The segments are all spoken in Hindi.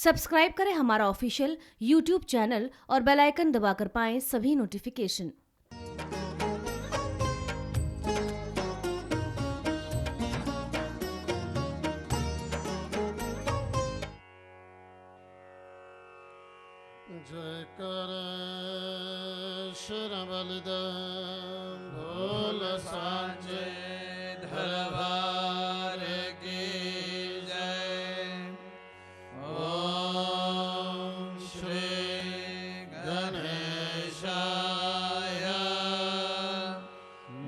सब्सक्राइब करें हमारा ऑफिशियल यूट्यूब चैनल और बेल आइकन दबाकर पाएं सभी नोटिफिकेशन। जय कर शर बलिदान भोल सांचे धरवार की जय। ओम श्री गणेशाय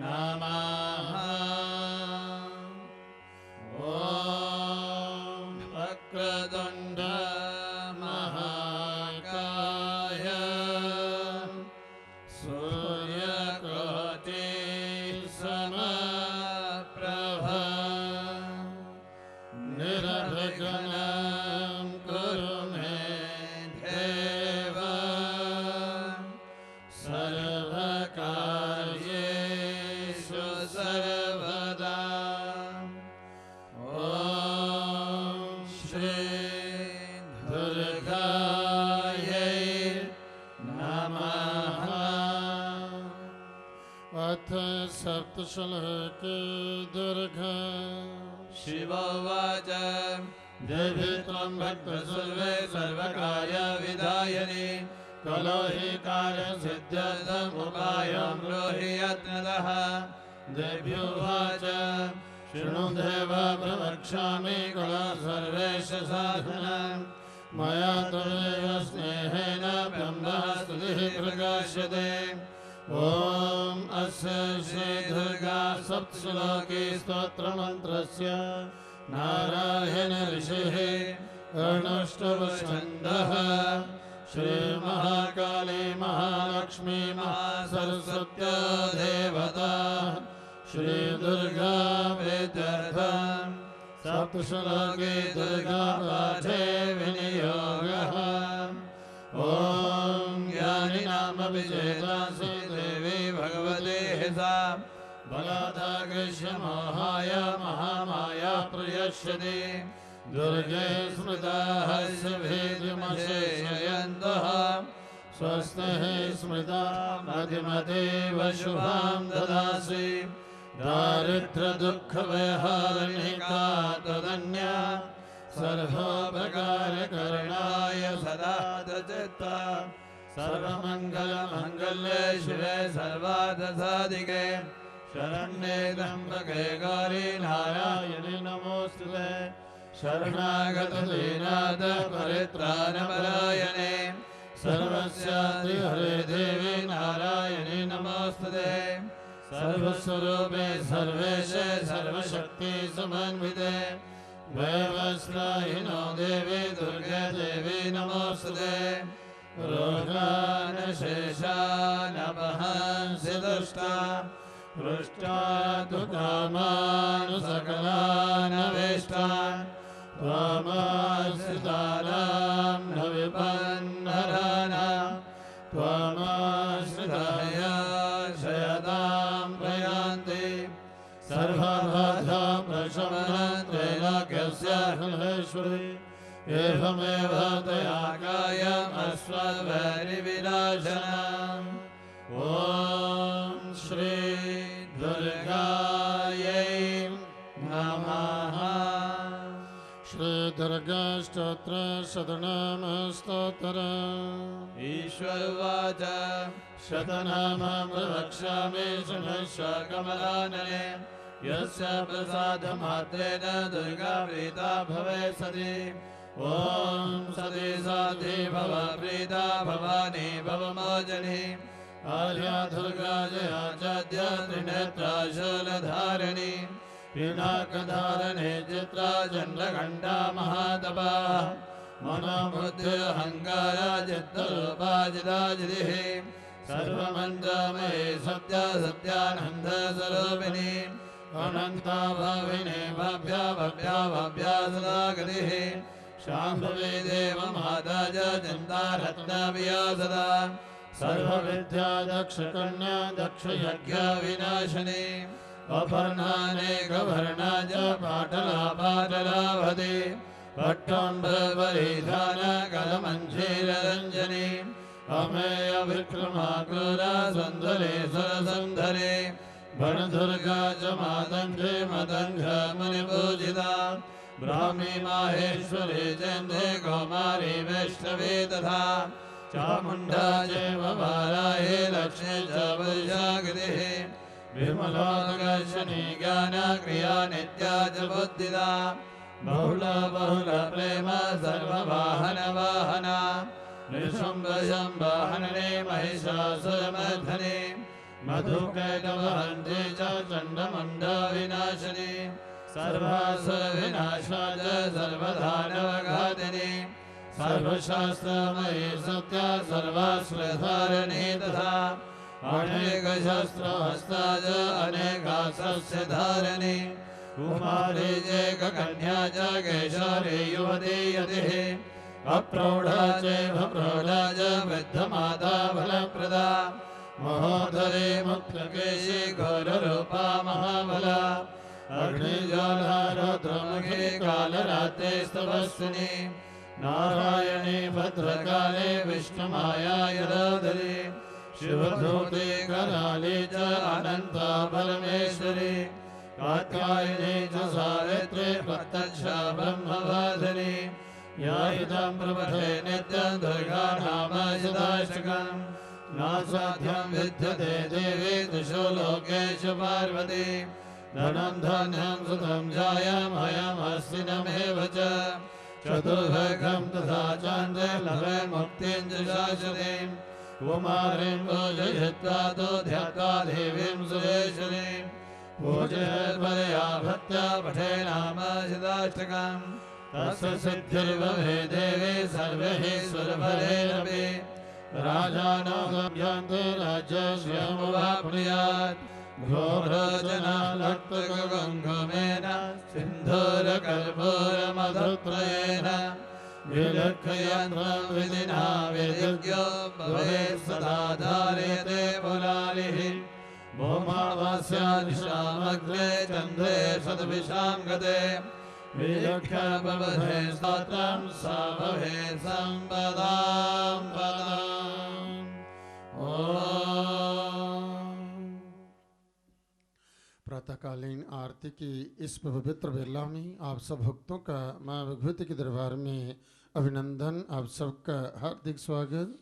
नमः। ओम वक्रतुंड महाकाय सूर्यकोटि समप्रभ निर्विघ्नं कुरु मे देव सर्वकार्येषु सर्वदा। ओम श्री दुर्गायै नमः। अथ सप्तश्लोकी दुर्गा। शिवोवाच देवी त्वं भक्तसुलभे सर्वकार्यविधायिनी खलो हि कार्यसिद्ध्यर्थमुपायं ब्रूहि यत्नतः। देव्युवाच शृणु देव प्रवक्ष्यामि खलो सर्वेश साधनं मया त्वमेव स्नेहेन ब्रह्मः स्तुतिः प्रकाश्यते। ॐ अस्य श्री दुर्गा सप्तश्लोकी स्तोत्रमन्त्रस्य नारायण ऋषिः अनुष्टुप् श्री महाकाली महालक्ष्मी महासरस्वत्यो देवता श्री दुर्गा वेद्यर्थं सप्तश्लोकी दुर्गा पाठे विनियोगः। ॐ ज्ञानिनामपि चेतांसि देवी भगवती सा बलाथा कृष्णमोहाय महामाया प्रयश्यति। दुर्गे स्मृताः सभेद्यमशेषयन्तः स्वस्तिः स्मृता मतिमतीव शुभां ददासि। दारिद्र्यदुःखविहारिणिका त्वदन्या सर्वोपकारकरणाय सदा चित्ता। सर्वमङ्गलमङ्गल्ये शिवे सर्वार्थसाधिके शरण्ये त्र्यम्बके गौरी नारायणि नमोऽस्तुते। शरणागतदीनाथ परित्राणपरायणे सर्वस्यादि हरे देवी नारायणि नमोऽस्तुते। सर्वस्वरूपे सर्वेशे सर्वशक्ति समन्विते वैवस्त्राहिनो देवी दुर्गे देवी नमोऽस्तुते। रोगानशेषानपहंसि दुष्टा पृष्टा तु कामानुसकलानवेष्टान् त्वमाश्रितानां न विपन्नराणां त्वमाश्रिताय शयतां प्रयान्ति। सर्वबाधा प्रशमनं त्रैलोक्यस्य हृदेश्वरी एवमेव तया कायम् अश्ववैरिविनाशनम्। ॐ श्री दुर्गायै नमः। श्री दुर्गा स्तोत्र शतनाम स्तोत्रम्। ईश्वरवाच शतनाम प्रवक्ष्यामि शृणुष्व कमलानने यस्य प्रसादमात्रेण दुर्गा प्रीता भवेत् सति। ॐ सति साधि भव प्रीता भवानी भवमोचनी आर्या दुर्गा जया चाद्य त्रिनेत्रा शूलधारिणी पिनाकधारणे चित्रा चण्डघण्टा महातपा मनोबुद्धिरहङ्कारा चित्तरूपाजिताजितिः सर्वमन्त्रमये सत्या सत्यानन्द स्वरूपिणी अनन्ता भाविने भव्या भव्या भव्या सदा गतिः शाम्भवी देव माता च चिन्तारत्नविया सदा सर्वविद्या दक्षकन्या दक्षयज्ञविनाशिनी अपर्णानेकवर्णा च पाटला पाटलावती पट्टम्बरपरिधान कलमञ्जीररञ्जनी अमेय विक्रमाकुरा सुन्दरे सुरसुन्दरे वनदुर्गा च मातङ्गे मतङ्ग मुनिपूजिता ब्राह्मी माहेश्वरी चन्द्रे कौमारी वैष्णवी तथा चामुण्डा चैव वाराही लक्ष्मी च वैशाखिः विमलोदकर्षणी ज्ञानक्रिया नित्या च बुद्धिदा बहुल प्रेम सर्ववाहन वाहना निशुम्भ शम्भहनने महिषासुरमर्धने मधुकैटवहन्ते च चण्डमुण्डविनाशिनी सर्वासुरविनाशा च सर्वदानवघातिनी सर्वशास्त्रमयी सत्या सर्वाश्रधारिणी तथा अनेकशस्त्रहस्ता च अनेकास्त्रधारिणी कुमारी कन्या च केशरी युवती यतिः अप्रौढा चैव प्रौढा च वृद्धमाता फलप्रदा महोदरे मुक्तकेशी घोररूपा महाबला अग्निज्वाला रौद्रमुखी कालरात्रे स्तवस्विनी नारायणी भद्रकाले विष्णुमाया यदोदरी शिवधूते कराले च अनन्ता परमेश्वरी कात्यायनी च सावित्रे प्रत्यक्षा ब्रह्मवादिनी या इदं प्रपठे नित्यं दुर्गा नाम शताष्टकम् नासाध्यं विद्यते देवी दिशो लोकेषु पार्वती धनं धान्यं सुतं जायं हयमस्ति नमेव च चतुर्भगं तथा चान्द्रे लभे मुक्तिं च शाश्वतीं कुमारीं पूजयित्वा तु ध्यात्वा देवीं सुरेश्वरीं पूजयेत्परया भक्त्या पठे नाम शताष्टकम् तस्य सिद्धिर्भवे देवी सर्वैः सुरभरैरपि राजानो गम्यन्ते राज्यश्रियमुवाप्नुयात् घोरजनालक्तकुङ्कुमेन सिन्धूरकर्पूरमधुत्रयेण विलक्षयन्त्रं विधिना विधिज्ञो भवेत् सदा धारयते पुरालिः भौमावास्यादिशामग्रे चन्द्रे शतभिषां गते विलक्षपवधे स्तोत्रं सा भवेत् सम्पदां पदाम्। प्रातःकालीन आरती की इस पवित्र वेला में आप सब भक्तों का माँ भगवती के दरबार में अभिनंदन, आप सबका हार्दिक स्वागत।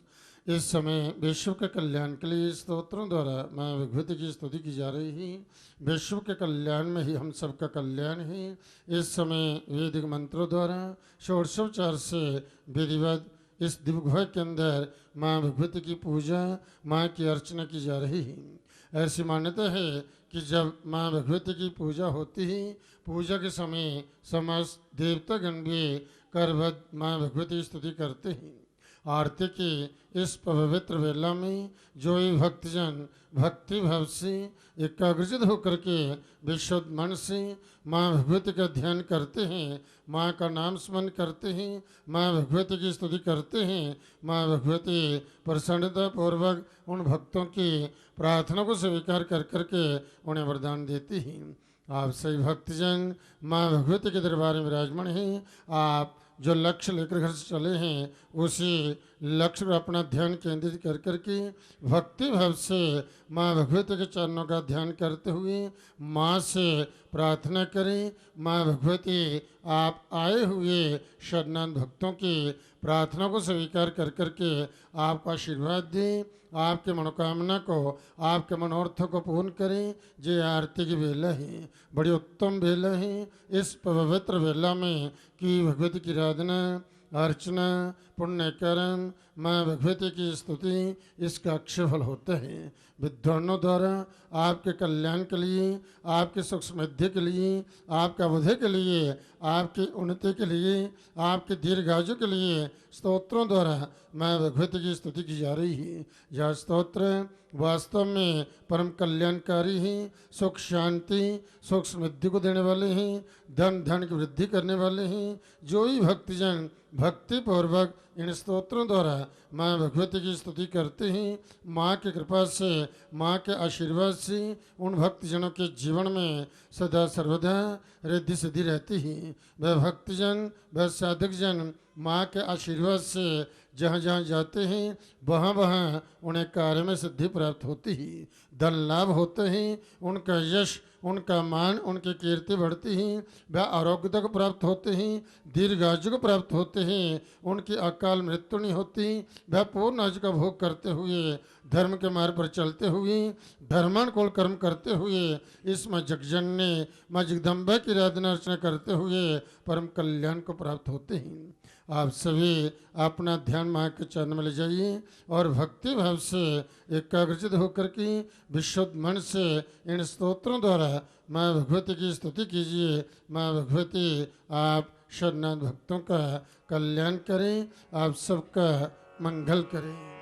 इस समय विश्व के कल्याण के लिए स्तोत्रों द्वारा माँ भगवती की स्तुति की जा रही है। विश्व के कल्याण में ही हम सबका कल्याण है। इस समय वैदिक मंत्रों द्वारा षोडशोपचार से विधिवत इस दिव्य के अंदर माँ भगवती की पूजा, माँ की अर्चना की जा रही है। ऐसी मान्यता है कि जब माँ भगवती की पूजा होती है, पूजा के समय समस्त देवतागण भी करबद्ध माँ भगवती की स्तुति करते हैं। आरती की इस पवित्र वेला में जो ही भक्तजन भक्ति भाव से एकाग्रचित होकर के विशुद्ध मन से माँ भगवती का ध्यान करते हैं, माँ का नाम स्मरण करते हैं, माँ भगवती की स्तुति करते हैं, माँ भगवती प्रसन्नता पूर्वक उन भक्तों की प्रार्थना को स्वीकार कर करके उन्हें वरदान देती हैं। आप सभी भक्तजन माँ भगवती के दरबार में विराजमान हैं। आप जो लक्ष्य लेकर घर से चले हैं उसी लक्ष्य पर अपना ध्यान केंद्रित कर करके भक्ति भाव से माँ भगवती के चरणों का ध्यान करते हुए माँ से प्रार्थना करें। माँ भगवती आप आए हुए शरणागत भक्तों की प्रार्थना को स्वीकार कर करके आपको आशीर्वाद दें, आपके मनोकामना को, आपके मनोरथों को पूर्ण करें। जे आरती की वेला है, बड़ी उत्तम वेला है। इस पवित्र वेला में कि भगवती की आराधना, अर्चना, पुण्यकर्म, माँ भगवती की स्तुति, इसका अक्षय फल होता है। विद्वानों द्वारा आपके कल्याण के लिए, आपके सुख समृद्धि के लिए, आपका बुद्धि के लिए, आपकी उन्नति के लिए, आपके दीर्घायु के लिए स्तोत्रों द्वारा माँ भगवती की स्तुति की जा रही है। यह स्तोत्र वास्तव में परम कल्याणकारी हैं, सुख शांति सुख समृद्धि को देने वाले हैं, धन की वृद्धि करने वाले हैं। जो ही भक्तजन भक्ति पूर्वक इन स्तोत्रों द्वारा माँ भगवती की स्तुति करते हैं, माँ की कृपा से माँ के आशीर्वाद से उन भक्तजनों के जीवन में सदा सर्वदा रिद्धि सिद्धि रहती है। वह भक्तजन वह साधक जन माँ के आशीर्वाद से जहाँ जहाँ जाते हैं वहाँ वहाँ उन्हें कार्य में सिद्धि प्राप्त होती है, धन लाभ होते हैं, उनका यश उनका मान उनकी कीर्ति बढ़ती है, वह आरोग्यता को प्राप्त होते हैं, दीर्घायु को प्राप्त होते हैं, उनकी अकाल मृत्यु नहीं होती, वह पूर्ण आयु का भोग करते हुए धर्म के मार्ग पर चलते हुए धर्मानुकूल कर्म करते हुए इस माँ जगजननी माँ जगदम्बा की आराधना अर्चना करते हुए परम कल्याण को प्राप्त होते हैं। आप सभी अपना ध्यान माँ के चरण में ले जाइए और भक्ति भाव से एकाग्रचित होकर के विशुद्ध मन से इन स्तोत्रों द्वारा माँ भगवती की स्तुति कीजिए। माँ भगवती आप शरणागत भक्तों का कल्याण करें, आप सबका मंगल करें।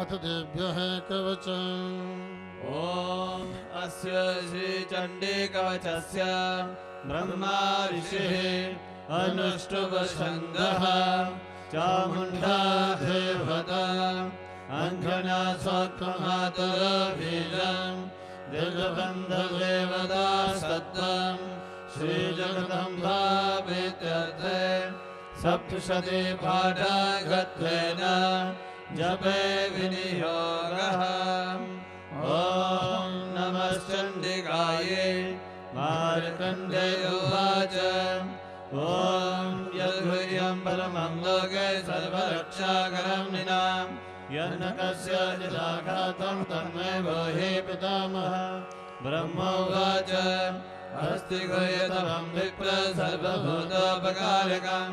अथ देभ्यः कवचम्। ओम अस्य श्री चंडी कवचस्य ब्रह्मा ऋषिः अनुष्टुभ छन्दः चामुण्डा देवता अंजना स्वत्वमातुर बीजं दिव्यबन्धदेवता सत्त्वं श्री जगदम्बा प्रीत्यर्थे सप्तशती पाठागत्वेन जपे विनियोगः। ॐ नमश्चण्डिकायै मार्कण्डेय उवाच ॐ यद्वीर्यं परमं लोके सर्वरक्षाकरं नृणां यन्न कस्यचिदाघातं तन्मे ब्रूहि पितामहः। ब्रह्मोवाच अस्ति गुह्यतमं विप्र सर्वभूतोपकारकं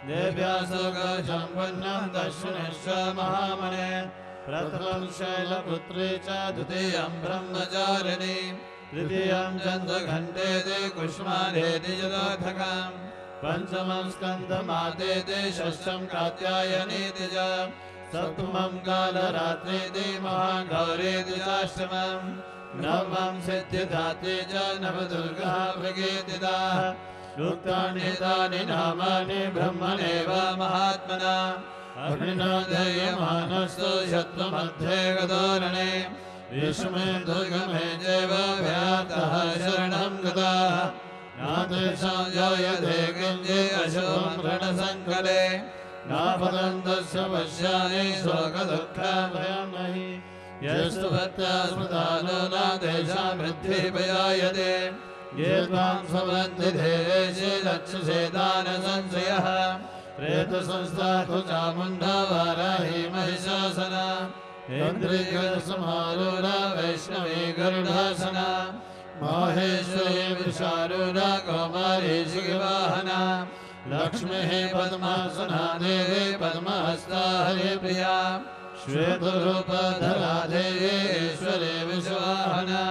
देव्यासुगसम्पन्नं दर्शनश्च महामने प्रथमं शैलपुत्री च द्वितीयं ब्रह्मचारिणी तृतीयं चन्द्रघण्टेति कुष्माण्डेति चतुर्थकम् पंचमं स्कन्दमातेति षष्ठं कात्यायनीति च सप्तमं कालरात्रीति महागौरीति चाष्टमं नवमं सिद्धिदात्री च नवदुर्गा प्रकीर्तिताः। उक्तानि तानि नामानि ब्रह्मणेव महात्मना अग्निना दह्यमानस्तु शत्रुमध्ये गतोरणे विष्मे दुर्गमे चैव व्यातः शरणं गताः नातेषां जायते किञ्चे अशुभं रणसङ्कटे नापतन्तस्य पश्यानि शोकदुःखभयं नहि येषु भक्त्या स्मृतानो न तेषां वृद्धिर्भयायते ये त्वां स्ववन्ति देवेशे रक्षसे दान संशयः प्रेतसंस्थातु चामुण्डा वाराही महिषासना इन्द्रियसमारूढा वैष्णवी गरुडासना माहेश्वरी वृषारूढा कौमारी शिखवाहना लक्ष्मीः पद्मासना देवी पद्महस्ता हरिप्रिया श्वेतरूपधरा देवी ईश्वरी विश्ववाहना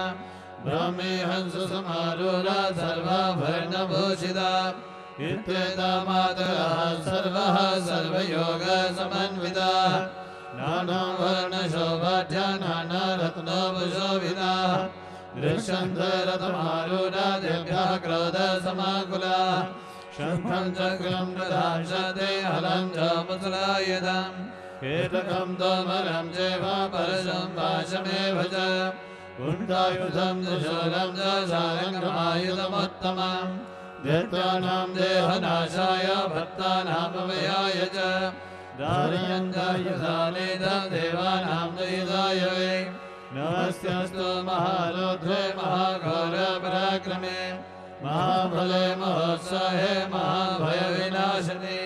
ब्राह्मी हंससमारूढा सर्वाभरणभूषिता इत्येता मातरः सर्वः सर्वयोगसमन्विताः नानावर्णशोभाढ्या नानारत्नभूषोभिताः दृश्यन्ते रथमारूढा देव्यः क्रोधसमाकुलाः शङ्खं चक्रं दधांशते हलं च मुसलायुधम् कीटकं तोमरं चैव परशुं पाशमेव च कुण्डायुधं त्रिशूलं च शारङ्गमायुधमुत्तमम् दैत्यानां देहनाशाय भक्तानामभयाय च धारयन्तायुधानि देवानां युधाय वै नमस्तेऽस्तु महारुद्रे महाघोरपराक्रमे महाबले महोत्साहे महाभयविनाशिने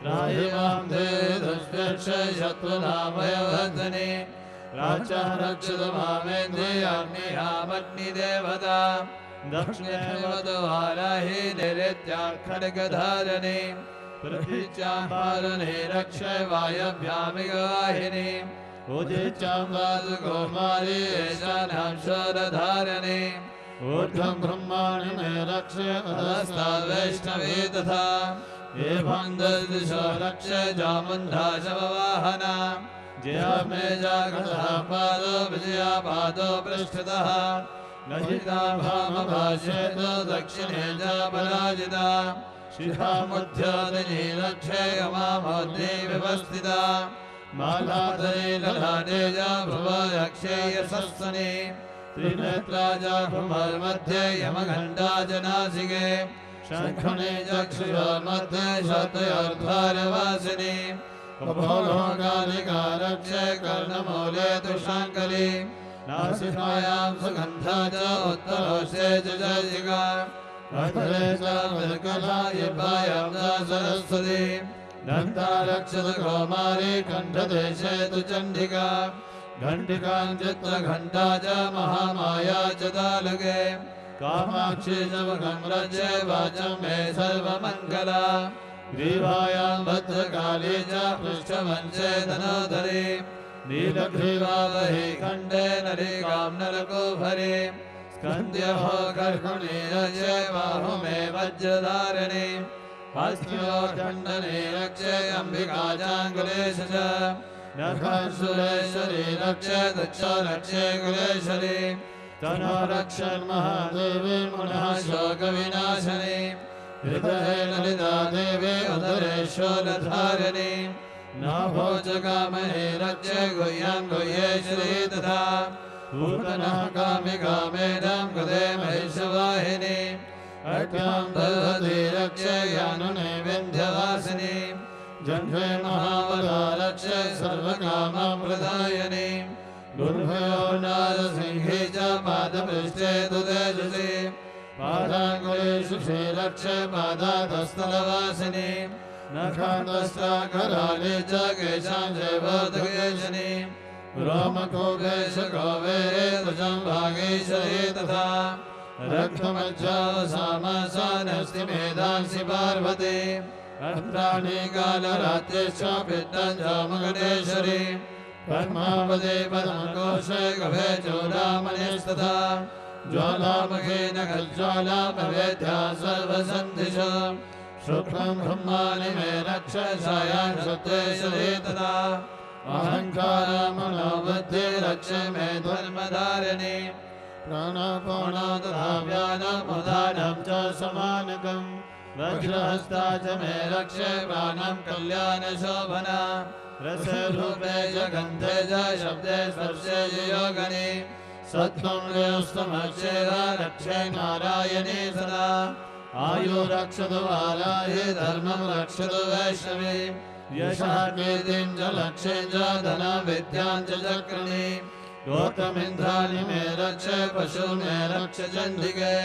त्राहि मां देवि दुष्प्रेक्ष्य शत्रुनाभयवर्धने राज्ञा रक्षतु मामेन्द्रे अग्निहामग्निदेवता दक्षिणे वधुवाराहि नैऋत्यां खड्गधारणे पृथ्वीच्यां पालने रक्षय वायव्यामिग वाहिनी उदिच्यां वासुकौमारी ईशान्यां शूरधारणे ऊर्ध्वं ब्रह्माणि मे रक्षय अधस्ताद् वैष्णवी तथा एवं दशदिशो रक्षय चामुण्डा शववाहना जया मे जागतः पादो विजया पादो पृष्ठतः नहिता भामभाष्येत दक्षिणे च पराजिता शिखामुद्योदिनी रक्षे यमामोद्ये व्यवस्थिता मालाधरे ललाटे च भुव रक्षे यशस्वने त्रिनेत्रा च भ्रमर्मध्ये यमघण्टा च नासिके शङ्खने चक्षुरोर्मध्ये शतयोर्ध्वारवासिनी कपोलोकालिका रक्षे कर्णमूले तुषाङ्कली नासिकायां सुगन्धा च उत्तरोषे च जयिका अधरे च मृगला यभायां च सरस्वती दन्ता रक्षत कौमारी कण्ठदेशे तु चण्डिका घण्टिकां चित्रघण्टा च महामाया च तालुके कामाक्षी च मुखं रज्ये वाचं मे सर्वमङ्गला ग्रीवायां भद्रकाली च पृष्ठमञ्चे धनोधरी नीलग्रीवावहे खण्डे नलिकां नरकोभरे स्कन्द्यहो कर्कुणी रज्ये बाहु मे वज्रधारिणी हस्त्योर्दण्डने रक्षे अम्बिका चाङ्गुलेश च नखसुरेश्वरी रक्षे दक्ष रक्षे कुलेश्वरी तनो रक्षन्महादेवी मुनः शोकविनाशिनी हृदये ललिता देवी उदरे शूलधारिणी नाभोजकामहे रक्षे गुह्यं गुह्येश्वरी तथा पूतनः कामिकामेनं कृते महिषवाहिनी अट्यां दधति रक्षे यानुने विन्ध्यवासिनी जह्वे महाबला रक्षे सर्वकामप्रदायिनी गुरुभयो नारसिंहे च पादपृष्ठे तु तेजसी पादाङ्गुलेषु रक्षे पादातस्थलवासिनी नखान्तस्त्राकराले च केशां जैवोदकेशिनी रोमकोपेशकोवेरे तुजं भागेश्वरी तथा रक्तमज्जावसामासानस्ति मेधांसि पार्वती अत्राणि कालरात्रिश्च पित्तं जामगणेश्वरी पद्मावते पद्मकोशे गभे चूडामणिस्तथा ज्वालामुखे नखज्वालामवेद्या सर्वसन्धिषु शुक्लं ब्रह्माणि मे रक्ष छायां सत्तेश्वरी तथा अहङ्कारमनोबुद्धि रक्ष मे धर्मधारिणी प्राणापाणो तथा व्यानमुदानं च समानकं वज्रहस्ता च मे रक्षे प्राणं कल्याणशोभना रसरूपे च गन्धे च शब्दे स्पर्शे च योगनि सत्त्वं रजस्तमश्चेव रक्षे नारायणी सदा आयु रक्षतु वाराहि धर्मं रक्षतु वैष्णवी यशः कीर्तिं च लक्ष्यं च धनं विद्यां च चक्रणी गोत्रमिन्द्राणि मे रक्षे पशु मे रक्ष चण्डिके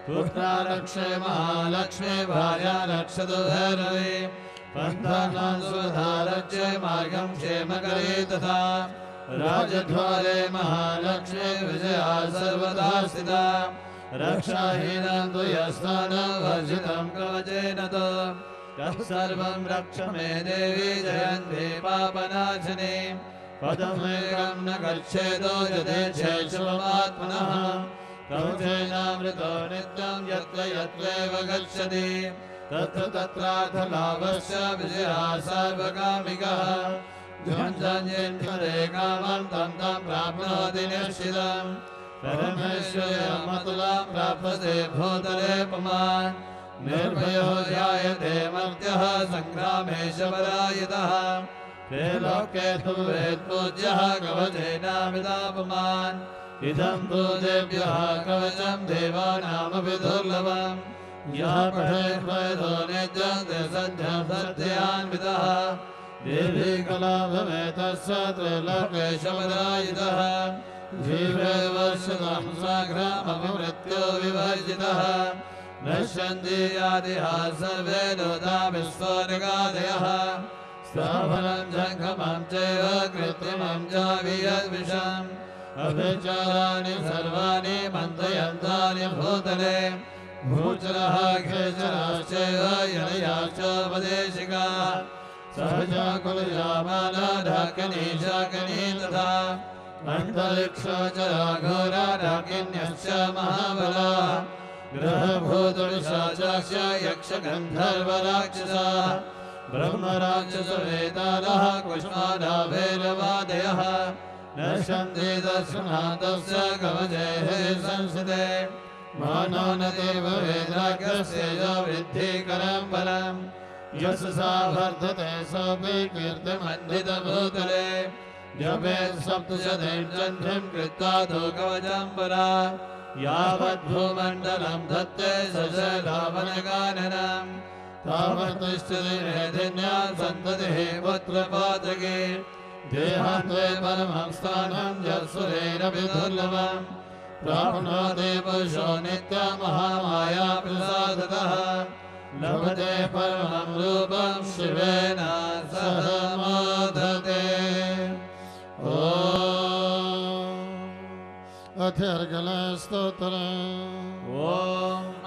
पुत्रा रक्षे महालक्ष्मी भार्या रक्षतु भैरवी पन्थानां सुधा रक्षे मार्गं क्षेमकरी तथा राजद्वारे महालक्ष्मी विजया सर्वदा स्थिता रक्षाहीनं तु यस्थानं वर्जितं कवचेन तु तत्सर्वं रक्ष मे देवी जयन्ती पापनाशिनी पदमेकं न गच्छेतो यथेच्छेषमात्मनः कवचेनामृतो नित्यं यत्र यत्रैव गच्छति तत्र तत्रार्थलाभस्य विजयः सर्वकामिकः ध्वंसन्येन्द्रे कामं तं तं प्राप्नोति निश्चितं परमेश्वरमतुलं प्राप्यते भूतले पुमान् निर्भयो ध्यायते मर्त्यः सङ्ग्रामेश परायितः त्रैलोक्ये तु वेत्पूज्यः कवचेनामिता पुमान् इदं भूतेभ्यः कवचं देवानामपि दुर्लभम् यः पठेद्वैतो नित्यन्ते सद्यं सद्यान्वितः देवी कलाभवेतस्य त्रैलोक्येशपरायितः जीवे वर्षतं साग्रामपमृत्यो विवर्जितः नश्यन्ति यादिः सर्वे लोका विस्फोटकादयः स्थावरं जङ्गमं चैव कृत्रिमं च वियद्विषम् अभिचाराणि सर्वाणि मन्दयन्तानि भूतले भूचरः खेचराश्चैव यनयाश्च वदेशिकाः सहजा कुलजामाना ढाकिनी शाकिनी तथा अन्तरिक्षोचरा घोरा ढाकिन्यश्च महाबलाः ग्रहभूतविशाचाश्च यक्षगन्धर्वराक्षसाः ब्रह्मराक्षसवेतालः कुष्माण्डाभैरवादयः नश्यन्ति दर्शनातस्य कवचैः संस्थिते मानो न ते भवेद्राज्ञस्य यो वृद्धिकरं बलम् यशसा वर्धते सोऽपि कीर्तिमण्डितभूतले जपेत् सप्तशतीं चन्द्रीं कृत्वा तु कवचं पुरा यावद्भूमण्डलं धत्ते सशलावनकाननम् तावत्तिष्ठति मेधिन्या सन्ततिः पुत्रपातके देहान्ते परमं स्थानं यत्सुरैरपि दुर्लभम् प्राप्नोति पुरुषो नित्यमहामाया प्रसादतः लभते परमं रूपं शिवेन सह मोदते। अथ अर्गलस्तोत्रम् ॐ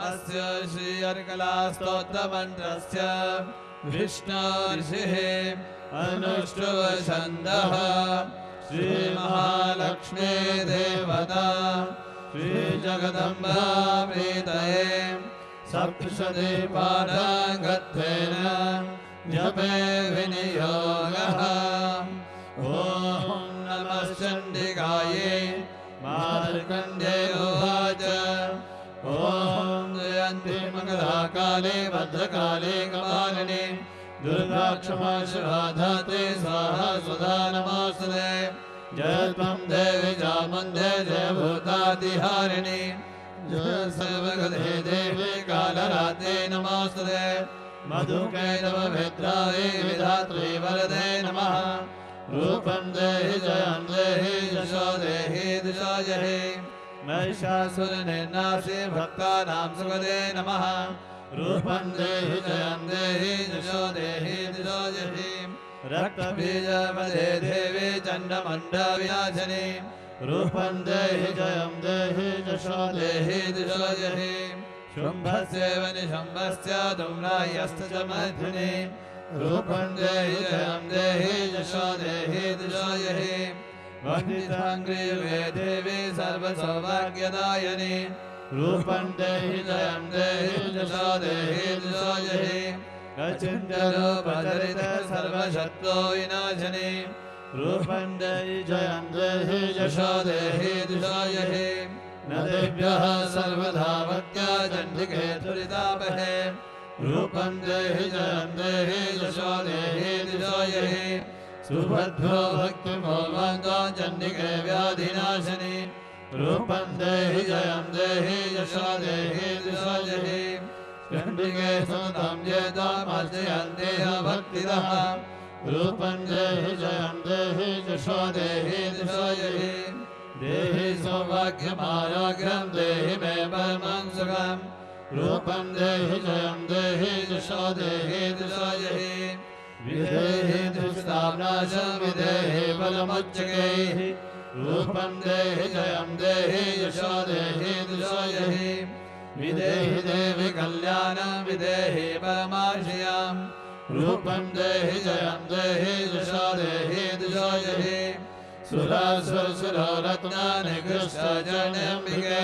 अस्य श्री अर्गलास्तोत्रमन्त्रस्य विष्णोर्षिः अनुष्टुव छन्दः श्रीमहालक्ष्मी देवता श्रीजगदम्बा प्रीतये सप्तशती पादाङ्गत्वेन जपे विनियोगः। ॐ नमश्चण्डिकायै मार्कण्डे उवाच ॐ जयन्ती मङ्गलाकाले भद्रकाले कपालिनी दुर्गा क्षमा शिवा धात्री स्वाहा सुधा नमोस्तुते। जय त्वं देवी चामुण्डे जय भूतादिहारिणी जय सर्वगते देवी कालरात्रे नमोस्तुते। मधुकैटभविद्रायै विधात्री वरदे नमः। रूपं देहि जयं देहि यशो देहि दिशो जहि महिषासुरनिर्नाशे भक्तानां सुखदे नमः। रूपं देहि जयं देहि यशो देहि दिशो जहि रक्तबीजपदे देवी चण्डमण्डविनाशिनी रूपं देहि जयं देहि यशो देहि दिशो जहि शुम्भस्यैव निशुम्भस्य धूम्रायश्च च मैथुनी रूपं देहि जयं देहि यशो देहि दिशो जहि वन्दिताङ्घ्रियुगे देवी सर्वसौभाग्यदायिनी रूपं देहि जयं देहि यशो देहि दिशो जहि कचिञ्चरूपधरित सर्वशत्रो विनाशिनी रूपं देहि जयं देहि यशो देहि दिशो जहि न देभ्यः सर्वदा भक्त्या चण्डिके दुरितापहे रूपं देहि जयं देहि यशो देहि दिशो जहि सुभद्रो भक्तिमोहन्तो चण्डिके व्याधिनाशिनी रूपं देहि जयं देहि यशो देहि दिशो जहि चण्डिके सुतं जेतामर्चयन्ते भक्तिदः रूपं देहि जयं देहि यशो देहि दिशो जहि देहि सौभाग्यमारोग्यं देहि मे परमं सुखम् रूपं देहि जयं देहि यशो देहि दिशो जहि विदेहि दुष्टानाशं विदेहि बलमुच्चकैः रूपं देहि जयं देहि यशो देहि दिशो जहि विदेहि देवि कल्याणं विदेहि परमाश्रयं रूपं देहि जयं देहि यशो देहि दिशो जहि सुरासुरसुरो रत्नानिकृष्टजनम्बिके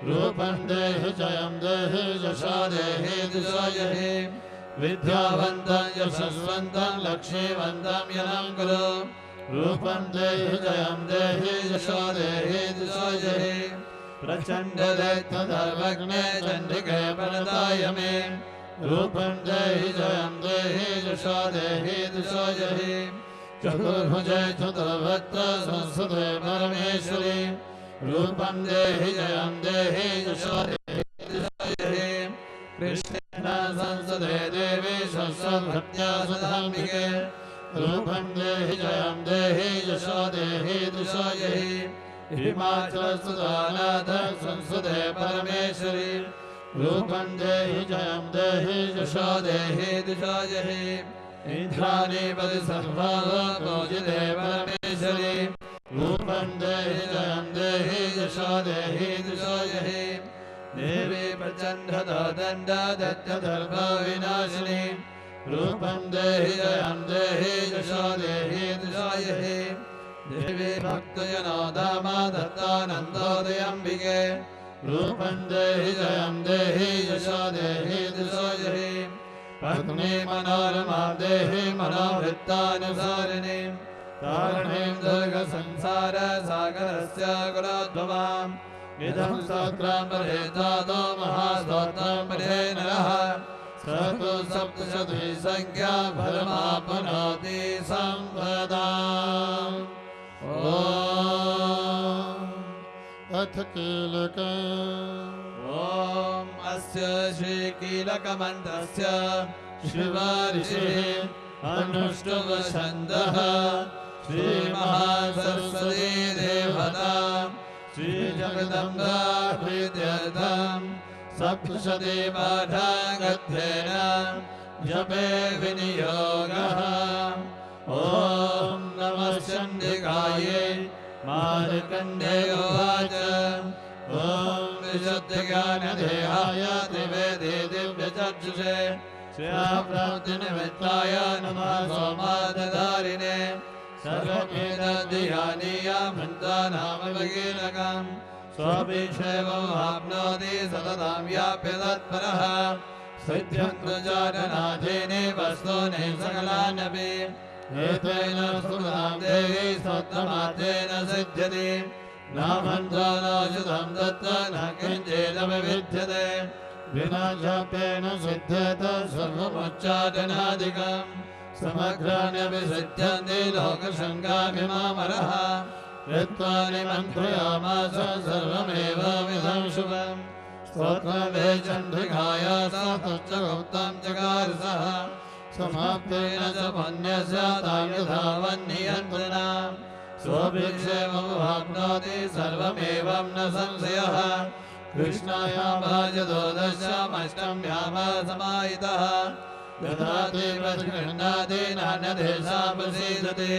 रूपं देहि जयं देहि यशो देहि दिशो जहि विद्यावन्तं यशस्वन्तं लक्ष्मीवन्तं यनं कुरु रूपं देहि जयं देहि यशो देहि दिशो जहि प्रचण्डदैत्यधर्मग्ने चण्डिके प्रणताय मे रूपं देहि जयं देहि यशो देहि दिशो जहि चतुर्भुजे चतुर्भक्त संस्कृते परमेश्वरी रूपं देहि जयं देहि यशो देहि दिशो जहि कृष्णेन संसदे देवी संसद्भक्त्या सदाम्बिके रूपं देहि जयं देहि यशो देहि दिशो जहि हिमाचलसुधानाथ संसदे परमेश्वरी रूपं देहि जयं देहि यशो देहि दिशो जहि इंद्राणीपति सर्वपूजिते परमेश्वरी रूपं देहि जयं देहि यशो देहि दिशो जहि देवी प्रचण्डतो दण्डदत्तदर्भ विनाशिनी रूपं देहि जयं देहि यशो देहि दिशो जहि देवी भक्तजनो धाम दत्तानन्दोदयम्बिके रूपं देहि जयं देहि यशो देहि दिशो जहि पत्नी मनोरमा देहि मनोवृत्तानुसारिणीं तारिणीं दुर्गसंसार सागरस्य कुलोद्भवाम् इदं स्तोत्रं पठेतादो महास्तोत्रं पठे नरः स तु सप्तशती संख्या परमाप्नोति सम्पदाम्। अथ कीलक ॐ अस्य श्रीकीलकमन्त्रस्य शिवऋषिः अनुष्टुप्छन्दः श्रीमहासरस्वती देवता श्रीजगदम्बा प्रीत्यर्थं सप्तशती पाठाङ्गत्वेन जपे विनियोगः। ॐ नमः चण्डिकायै मार्कण्डेय उवाच ॐ विशुद्धज्ञानदेहाय त्रिवेदी दिव्यचक्षुषे श्रेयःप्राप्तिनिमित्ताय नमः सोमादधारिणे सर्वमेतद्धियानीयामन्तानामवगीनकम् स्वभिषेवमाप्नोति सततं व्याप्य तत्परः सिद्ध्यन्तुजाननाथेने वस्तूनि सकलानपि एतेन सुखदां देवी स्तोत्रमाद्येन सिद्ध्यति नामन्त्रो नोषधं दत्त न किञ्चिदपि विद्यते विना जपेन सिद्ध्येत सर्वमुच्चाटनादिकम् समग्राण्यपि सिद्ध्यन्ति लोकशङ्काभिमामरः कृत्वा निमन्त्रयामास सर्वमेवामिदं शुभम् स्तोत्रमे चण्डिकाय ततश्च गुप्तं चकार सः समाप्तेन च पुण्यस्य तां यथावन्नियन्त्रिणाम् स्वभिक्षेममाप्नोति सर्वमेवं न संशयः कृष्णायामाजदोदश्यामष्टम्याम समाहितः ददाति गृह्णाति नान्यदेशापसीदति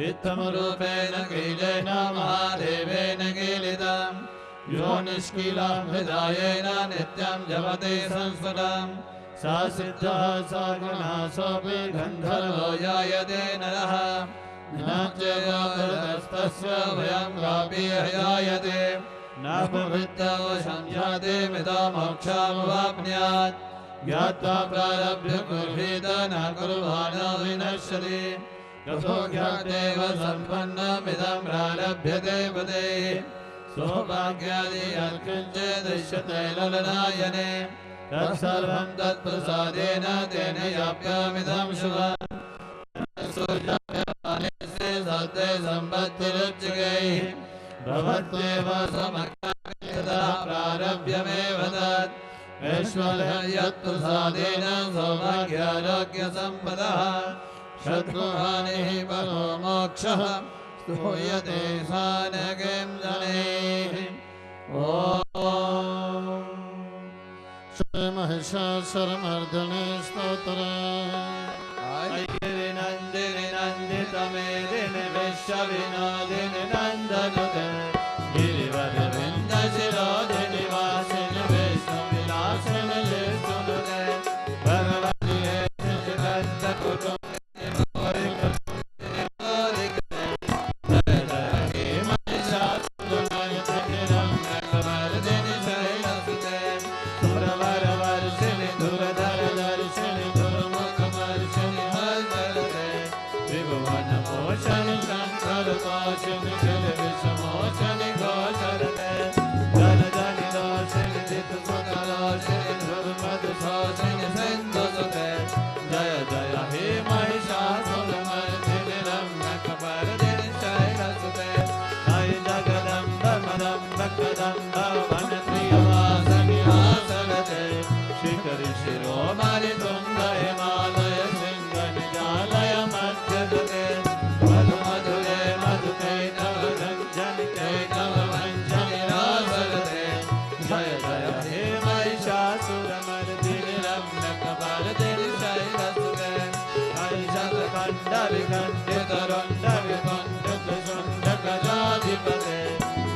इत्थमरूपेण कीलेन महादेवेन कीलितम् यो निष्कीलां हृदायेन नित्यं जपति संस्कृतम् सा सिद्धः सा गुणः सोऽपि गन्धर्वो जायते नरः न चेदस्तस्य भयं कापि हयायते न प्रवृत्तो संजाते मितो मोक्षामवाप्नुयात् ज्ञात्वा प्रारभ्य कुर्वीत न कुर्वाण विनश्यति यथो ज्ञातेव सम्पन्नमिदं प्रारभ्यते पदेः सौभाग्यादि यत्किञ्चिदृश्यते ललनायने तत्सर्वं तत्प्रसादेन तेन याप्यामिदं शुभम् सत्ते सम्पत्तिरुच्यकैः भवत्येव समग्रः प्रारभ्यमेव तत् ऐश्वर्यत्प्रसादेन सौभाग्यारोग्यसम्पदः शत्रुहानिः परो मोक्षः स्तूयते सानकिं जनेः। ॐ श्रीमहिषासुरमर्दिनी स्तोत्रम् ऐगिरिनन्दिनि नन्दितमेदिनि विश्वविनोदिनि नन्दनुते गिरिवरविन्दशिरोदिनि वासिनि विष्णुविलासिनि विष्णुनुते भगवति जगत्कुटुम्बिनि मोरिकते जय जय हे महिषासुरमर्दिनि रम्यकमर्दिनि शैलसुते सुरवरवर्षिणि धुरधरदर्शिनि दुर्मुखमर्षिणि हर्षरते त्रिभुवनपोषणि शङ्करतोषिणि जलविषमोषणि घोषरते जलजनि दोषिणि जितसुतरोषिणि ध्रुवमधुशोषिणि सिन्धुसुते जय जय हे महिषासुरमर्दिनि रम्यकमर्दिनि शैलसुते जय जगदम्ब मदम्ब कदम्ब वनप्रियवासिनि हासरते शिखरि शिरोमणि तुङ्ग हिमालय शृङ्ग निजालय मध्यदते मधु मधुरे मधुकैटव रञ्जनिकैटव वञ्जनि रासरते जय जय हे महिषासुरमर्दिनि रम्यकमर्दिनि शैलसुते हरिशतखण्डविखण्डितरुण्डविकुण्डितशुण्डगजाधिपते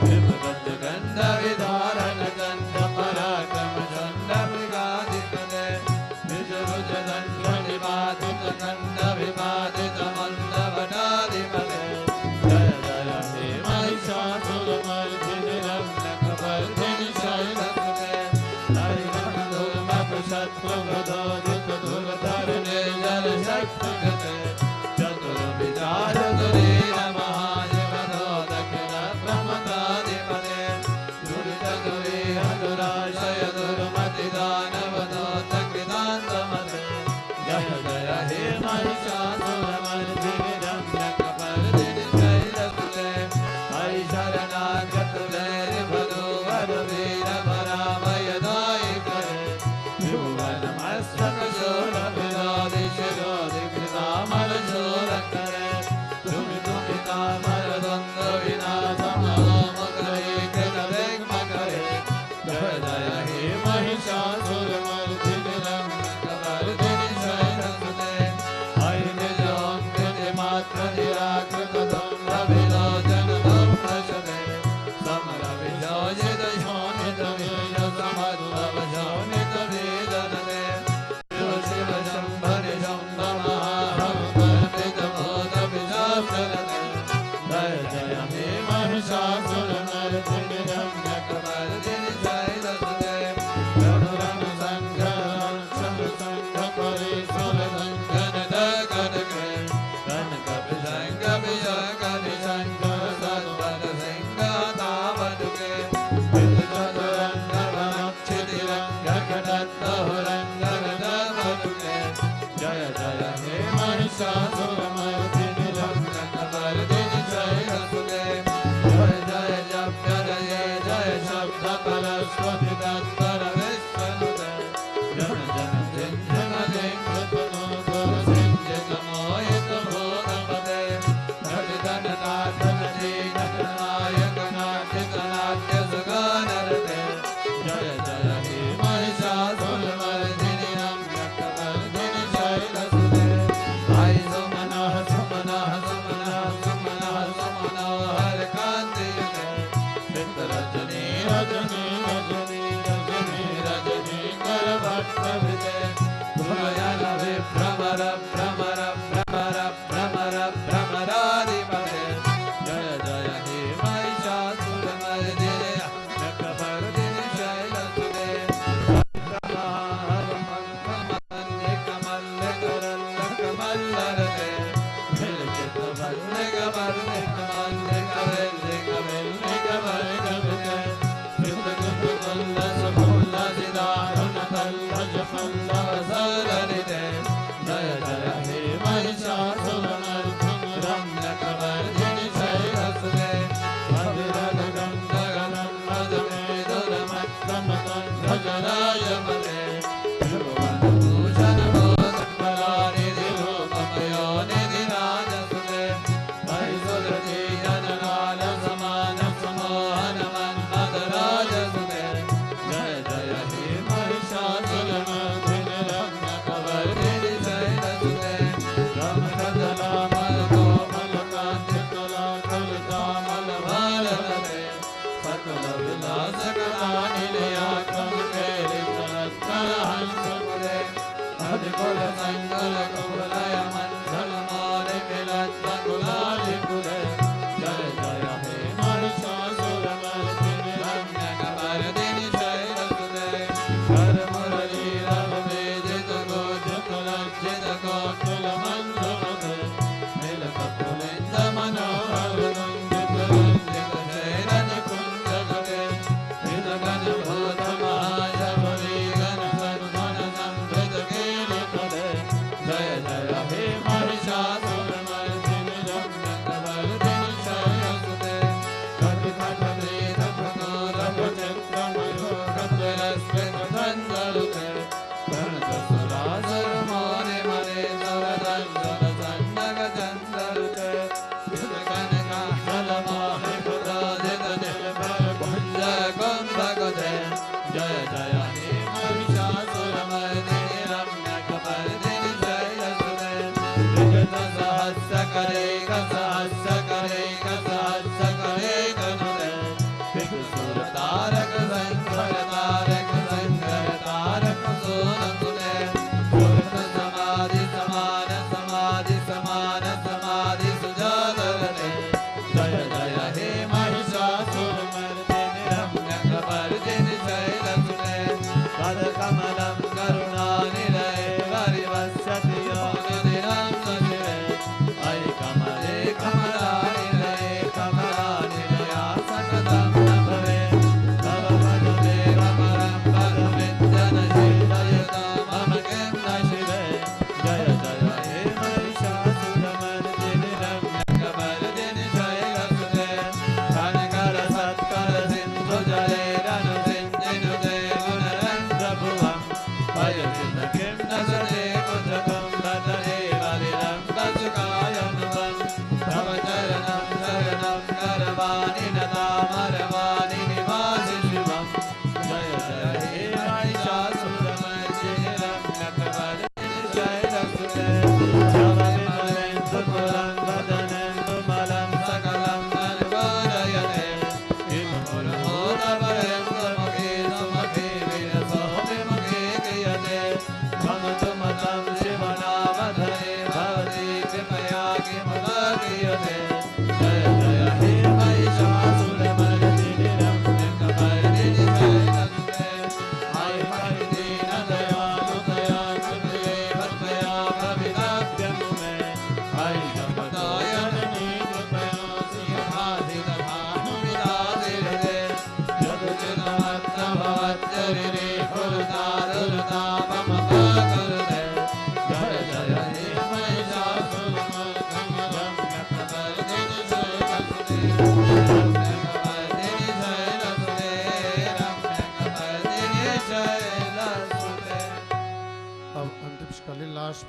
विभुगन्धगन्धविधारणचण्डपराक्रमचण्डमृगाधिपते निजभुजदण्डनिबाधितकण्डविबाधितमन्दवटाधिपते जय जय हे महिषासुरमर्दिनि रम्यकमर्दिनि शैलसुते हरिणमधुर्मपशत्रुवधोदितधुर्ध भ्रमराधिपते जय जय हे महिषासुरमर्दिने नखवर्दिनि शैलसुते कमल्लकमल्लकमल्लकमल्लरते जय जय हे महिषासुरमर्दिनि रम्यकवर्दिनि शैलसुते भद्रगन्धगनं मदमेदुरमत्तमतं भजनायमते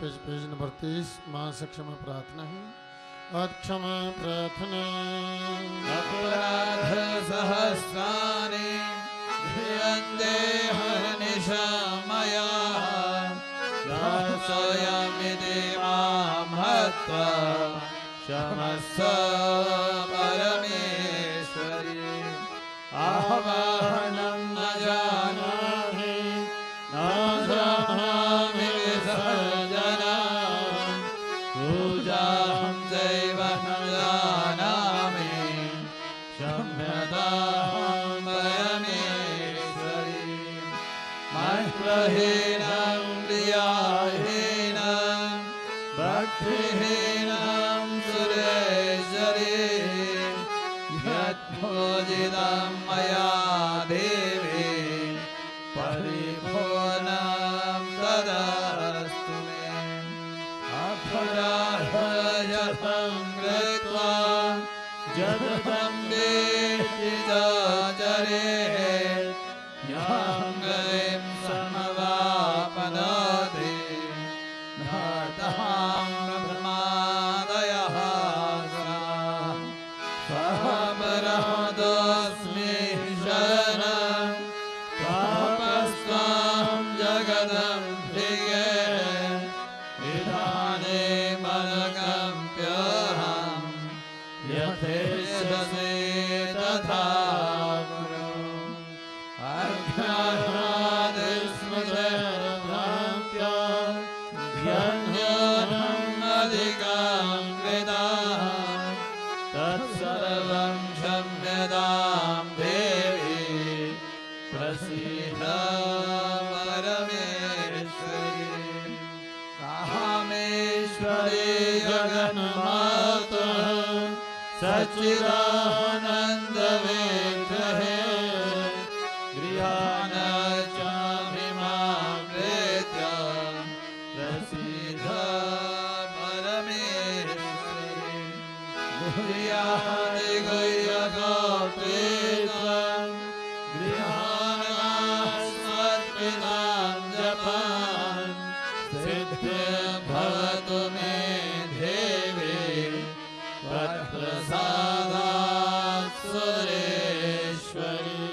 पेज नंबर 30 मां से क्षमा प्रार्थना है। क्षमा प्रार्थना। अपराध सहस्राणि ध्रियन्ते हनिशमया स्वयमिति मां हत्वा क्षमस्व परमेश्वरी। आवाहनं न जानामि न जानामि विसर्जनं पूजां ते कथं कृत्वा जगदम्बेति जाचरे ज्ञाङ्गलिं समवापनोति नातां ब्रह्मादयः स्वपरमदस्मि शरणं तापस्त्वां जगदम्बिके विधाने मनकम्प्यहं यथेच्छसे तथा कुरु अज्ञानादिस्मृतिर्भ्रान्त्या ध्यन्योऽहम् अधिकां कृतः तत्सर्वं क्षम्यतां देवी प्रसीद परमेश्वरी कामेश्वरी जगन्माता सच्चिदानन्दविग्रहे गृहाण चाभिमां प्रेत्य प्रसीद परमेश्वरी गुह्यादिगुह्यगोप्रीतं गृहाणास्मर्पितां जपान् सिद्धिर्भवतु मे देवी त्वत्प्रसादात् सुरेश्वरी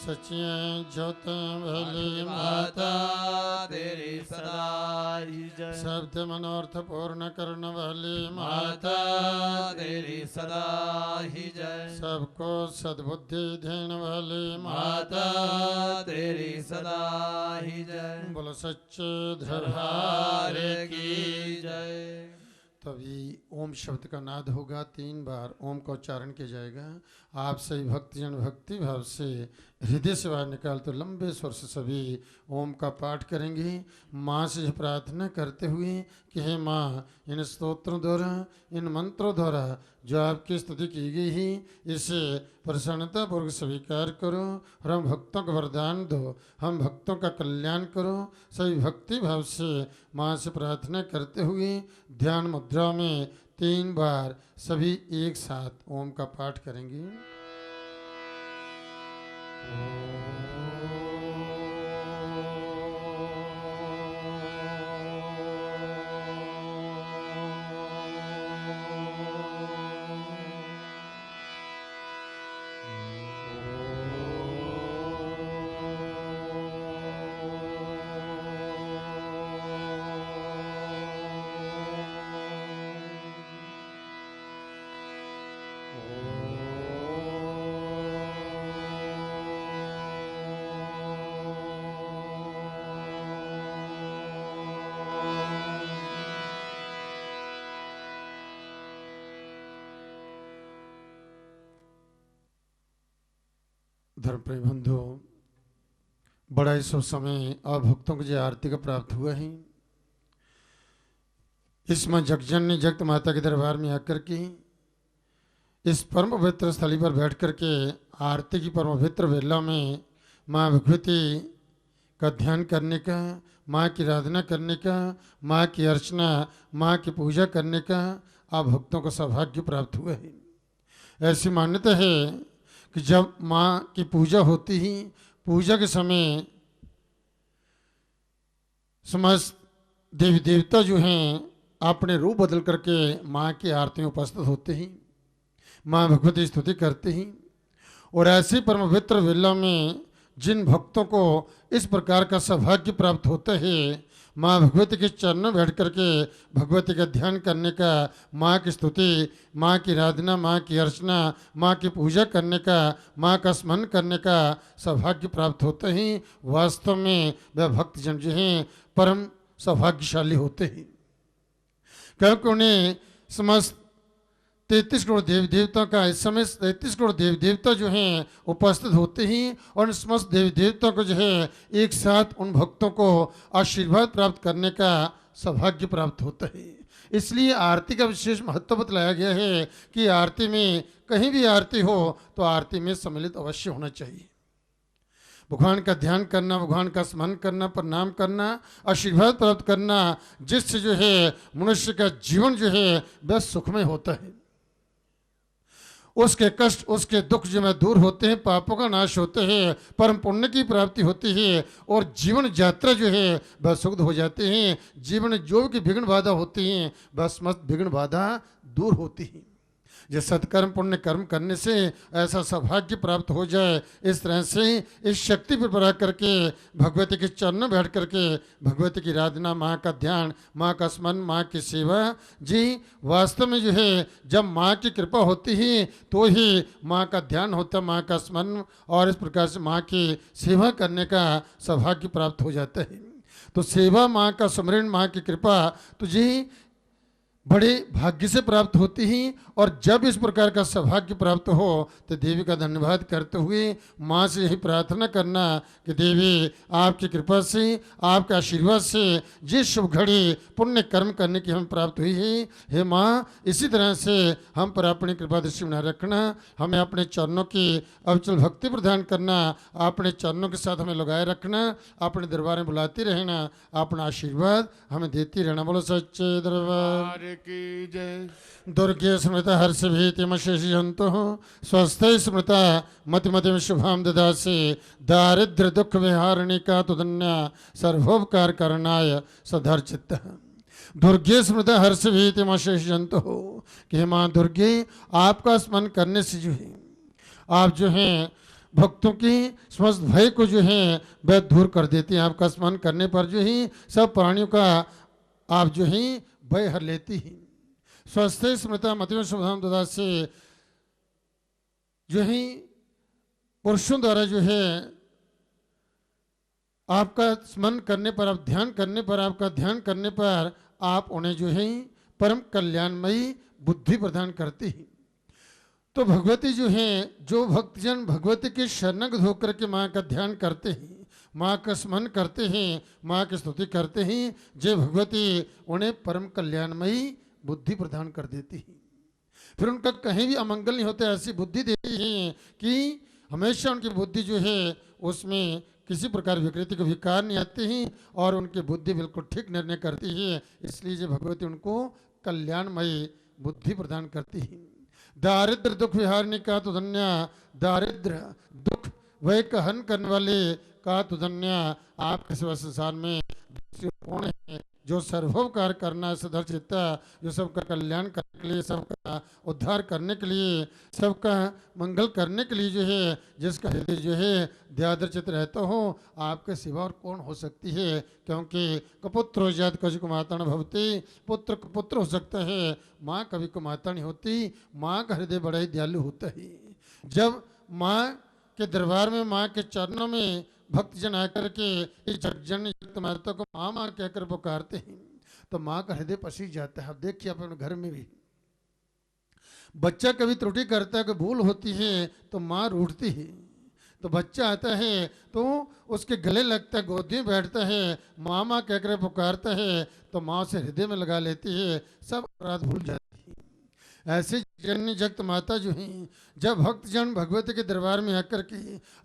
सच्चे ज्योत भली माता तेरी सदा ही जय शब्द मनोर्थ पूर्ण करने वाली माता तेरी सदा ही जय सबको सद्बुद्धि देने वाली माता तेरी सदा ही जय बोलो सच्चे दरबार की जय। तभी ओम शब्द का नाद होगा, 3 बार ओम का उच्चारण किया जाएगा। आप सभी भक्तजन भक्ति भाव से हृदय से बाहर निकाल तो लंबे स्वर से सभी ओम का पाठ करेंगे, माँ से प्रार्थना करते हुए कि हे माँ, इन स्तोत्रों द्वारा, इन मंत्रों द्वारा जो आपकी स्तुति की गई है, इसे प्रसन्नतापूर्वक स्वीकार करो और हम भक्तों को वरदान दो, हम भक्तों का कल्याण करो। सभी भक्ति भाव से माँ से प्रार्थना करते हुए ध्यान मुद्रा में 3 बार सभी एक साथ ओम का पाठ करेंगे। धर्मप्रिय बंधु, बड़ा ही शुभ समय आप भक्तों को जो आरती का प्राप्त हुआ है, इसमें जगजननी जगत माता के दरबार में आकर के इस परम पवित्र स्थली पर बैठ कर के आरती की परम पवित्र वेला में माँ भगवती का ध्यान करने का, माँ की आराधना करने का, माँ की अर्चना, माँ की पूजा करने का आप भक्तों को सौभाग्य प्राप्त हुआ है। ऐसी मान्यता है कि जब माँ की पूजा होती ही, पूजा के समय समस्त देवी देवता जो हैं अपने रूप बदल करके माँ की आरती में उपस्थित होते ही, माँ भगवती स्तुति करते ही। और ऐसे परम पवित्र वेला में जिन भक्तों को इस प्रकार का सौभाग्य प्राप्त होता है, माँ भगवती के चरणों में बैठ करके भगवती का ध्यान करने का, माँ की स्तुति, माँ की आराधना, माँ की अर्चना, माँ की पूजा करने का, माँ का स्मरण करने का सौभाग्य प्राप्त होते ही, वास्तव में वह भक्तजन जो हैं परम सौभाग्यशाली होते हैं, क्योंकि उन्हें समस्त 33 करोड़ देवी देवताओं का इस समय 33 करोड़ देवी देवता जो हैं उपस्थित होते ही, और समस्त देवी देवताओं को जो है एक साथ उन भक्तों को आशीर्वाद प्राप्त करने का सौभाग्य प्राप्त होता है। इसलिए आरती का विशेष महत्व बतलाया गया है कि आरती में कहीं भी आरती हो तो आरती में सम्मिलित अवश्य होना चाहिए। भगवान का ध्यान करना, भगवान का स्मरण करना, प्रणाम करना, आशीर्वाद प्राप्त करना, जिससे जो है मनुष्य का जीवन जो है वह सुखमय होता है। उसके कष्ट, उसके दुख जो है दूर होते हैं, पापों का नाश होते हैं, परम पुण्य की प्राप्ति होती है और जीवन यात्रा जो है वह सुखद हो जाते हैं। जीवन में जो भी विघ्न बाधा होती हैं वह समस्त विघ्न बाधा दूर होती है। जो सत्कर्म पुण्य कर्म करने से ऐसा सौभाग्य प्राप्त हो जाए, इस तरह से इस शक्ति पर बना करके भगवती के चरणों बैठ करके भगवती की आराधना, माँ का ध्यान, माँ का स्मरण, माँ की सेवा जी वास्तव में जो है जब माँ की कृपा होती है तो ही माँ का ध्यान होता है, माँ का स्मरण और इस प्रकार से माँ की सेवा करने का सौभाग्य प्राप्त हो जाता है। तो सेवा, माँ का स्मरण, माँ की कृपा तो जी बड़े भाग्य से प्राप्त होती हैं। और जब इस प्रकार का सौभाग्य प्राप्त हो तो देवी का धन्यवाद करते हुए माँ से यही प्रार्थना करना कि देवी आपकी कृपा से, आपके आशीर्वाद से जिस शुभ घड़ी पुण्य कर्म करने की हमें प्राप्त हुई है, हे माँ इसी तरह से हम पर अपनी कृपा दृष्टि बनाए रखना, हमें अपने चरणों की अविचल भक्ति प्रदान करना, अपने चरणों के साथ हमें लगाए रखना, अपने दरबार में बुलाती रहना, अपना आशीर्वाद हमें देती रहना। बोलो सच्चे दरबार की जय। दुर्गे स्मृता हर्ष भीतिमशेषि जंतु स्वस्थ स्मृता मतिमति शुभाम ददासे दारिद्र दुख विहारणिका तुदन्या सर्वोपकार करणाय सधर चित्त। दुर्गे स्मृता हर्ष भीतिमशेषि जंतु कि माँ दुर्गे आपका स्मरण करने से जो है आप जो हैं भक्तों की समस्त भय को जो है वह दूर कर देती हैं। आपका स्मरण करने पर जो ही सब प्राणियों का आप जो ही भय हर लेती है। स्वस्थ स्मृता मतिम शुभधाम ददा से जो ही पुरुषों द्वारा जो है आपका स्मरण करने पर, आप ध्यान करने पर, आपका ध्यान करने पर आप उन्हें जो है परम कल्याणमयी बुद्धि प्रदान करती है। तो भगवती जो है, जो भक्तजन भगवती के शरणगत होकर के माँ का ध्यान करते हैं, माँ का स्मरण करते हैं, माँ की स्तुति करते हैं, जय भगवती उन्हें परम कल्याणमयी बुद्धि प्रदान कर देती है। फिर उनका कहीं भी अमंगल नहीं होता, ऐसी बुद्धि देती है कि हमेशा उनकी बुद्धि जो है उसमें किसी प्रकार विकृति के विकार नहीं आते हैं और उनकी बुद्धि बिल्कुल ठीक निर्णय करती है। इसलिए जो भगवती उनको कल्याणमयी बुद्धि प्रदान करती है। दारिद्र दुख विहारने का तो धन्य, दारिद्र दुख वह कहन करने वाले का तो धन्य आपके सिवा संसार में कौन है जो सर्वोपकार करना है, सधर चित्ता, जो सबका कल्याण करने के लिए, सबका उद्धार करने के लिए, सबका मंगल करने के लिए जो है, जिसका हृदय जो है दयाद्र चित्त रहता हो, आपके सिवा और कौन हो सकती है। क्योंकि कपुत्र हो जात कभी को माता न भवती, पुत्र पुत्र हो सकता है, माँ कभी को माता नहीं होती। माँ का हृदय बड़ा ही दयालु होता है। जब माँ के दरबार में, माँ के चरणों में भक्तजन आकर के इस जगजन माता को माँ माँ कहकर पुकारते हैं तो माँ का हृदय पसीज जाता है। अब देखिए अपने घर में भी बच्चा कभी त्रुटि करता है, कोई भूल होती है तो माँ रूठती है। तो बच्चा आता है तो उसके गले लगता है, गोदी में बैठता है, माँ माँ कहकर पुकारता है तो माँ से हृदय में लगा लेती है, सब अपराध भूल जाती है। ऐसे जननी जगत माता जो हैं, जब भक्तजन भगवती के दरबार में आकर के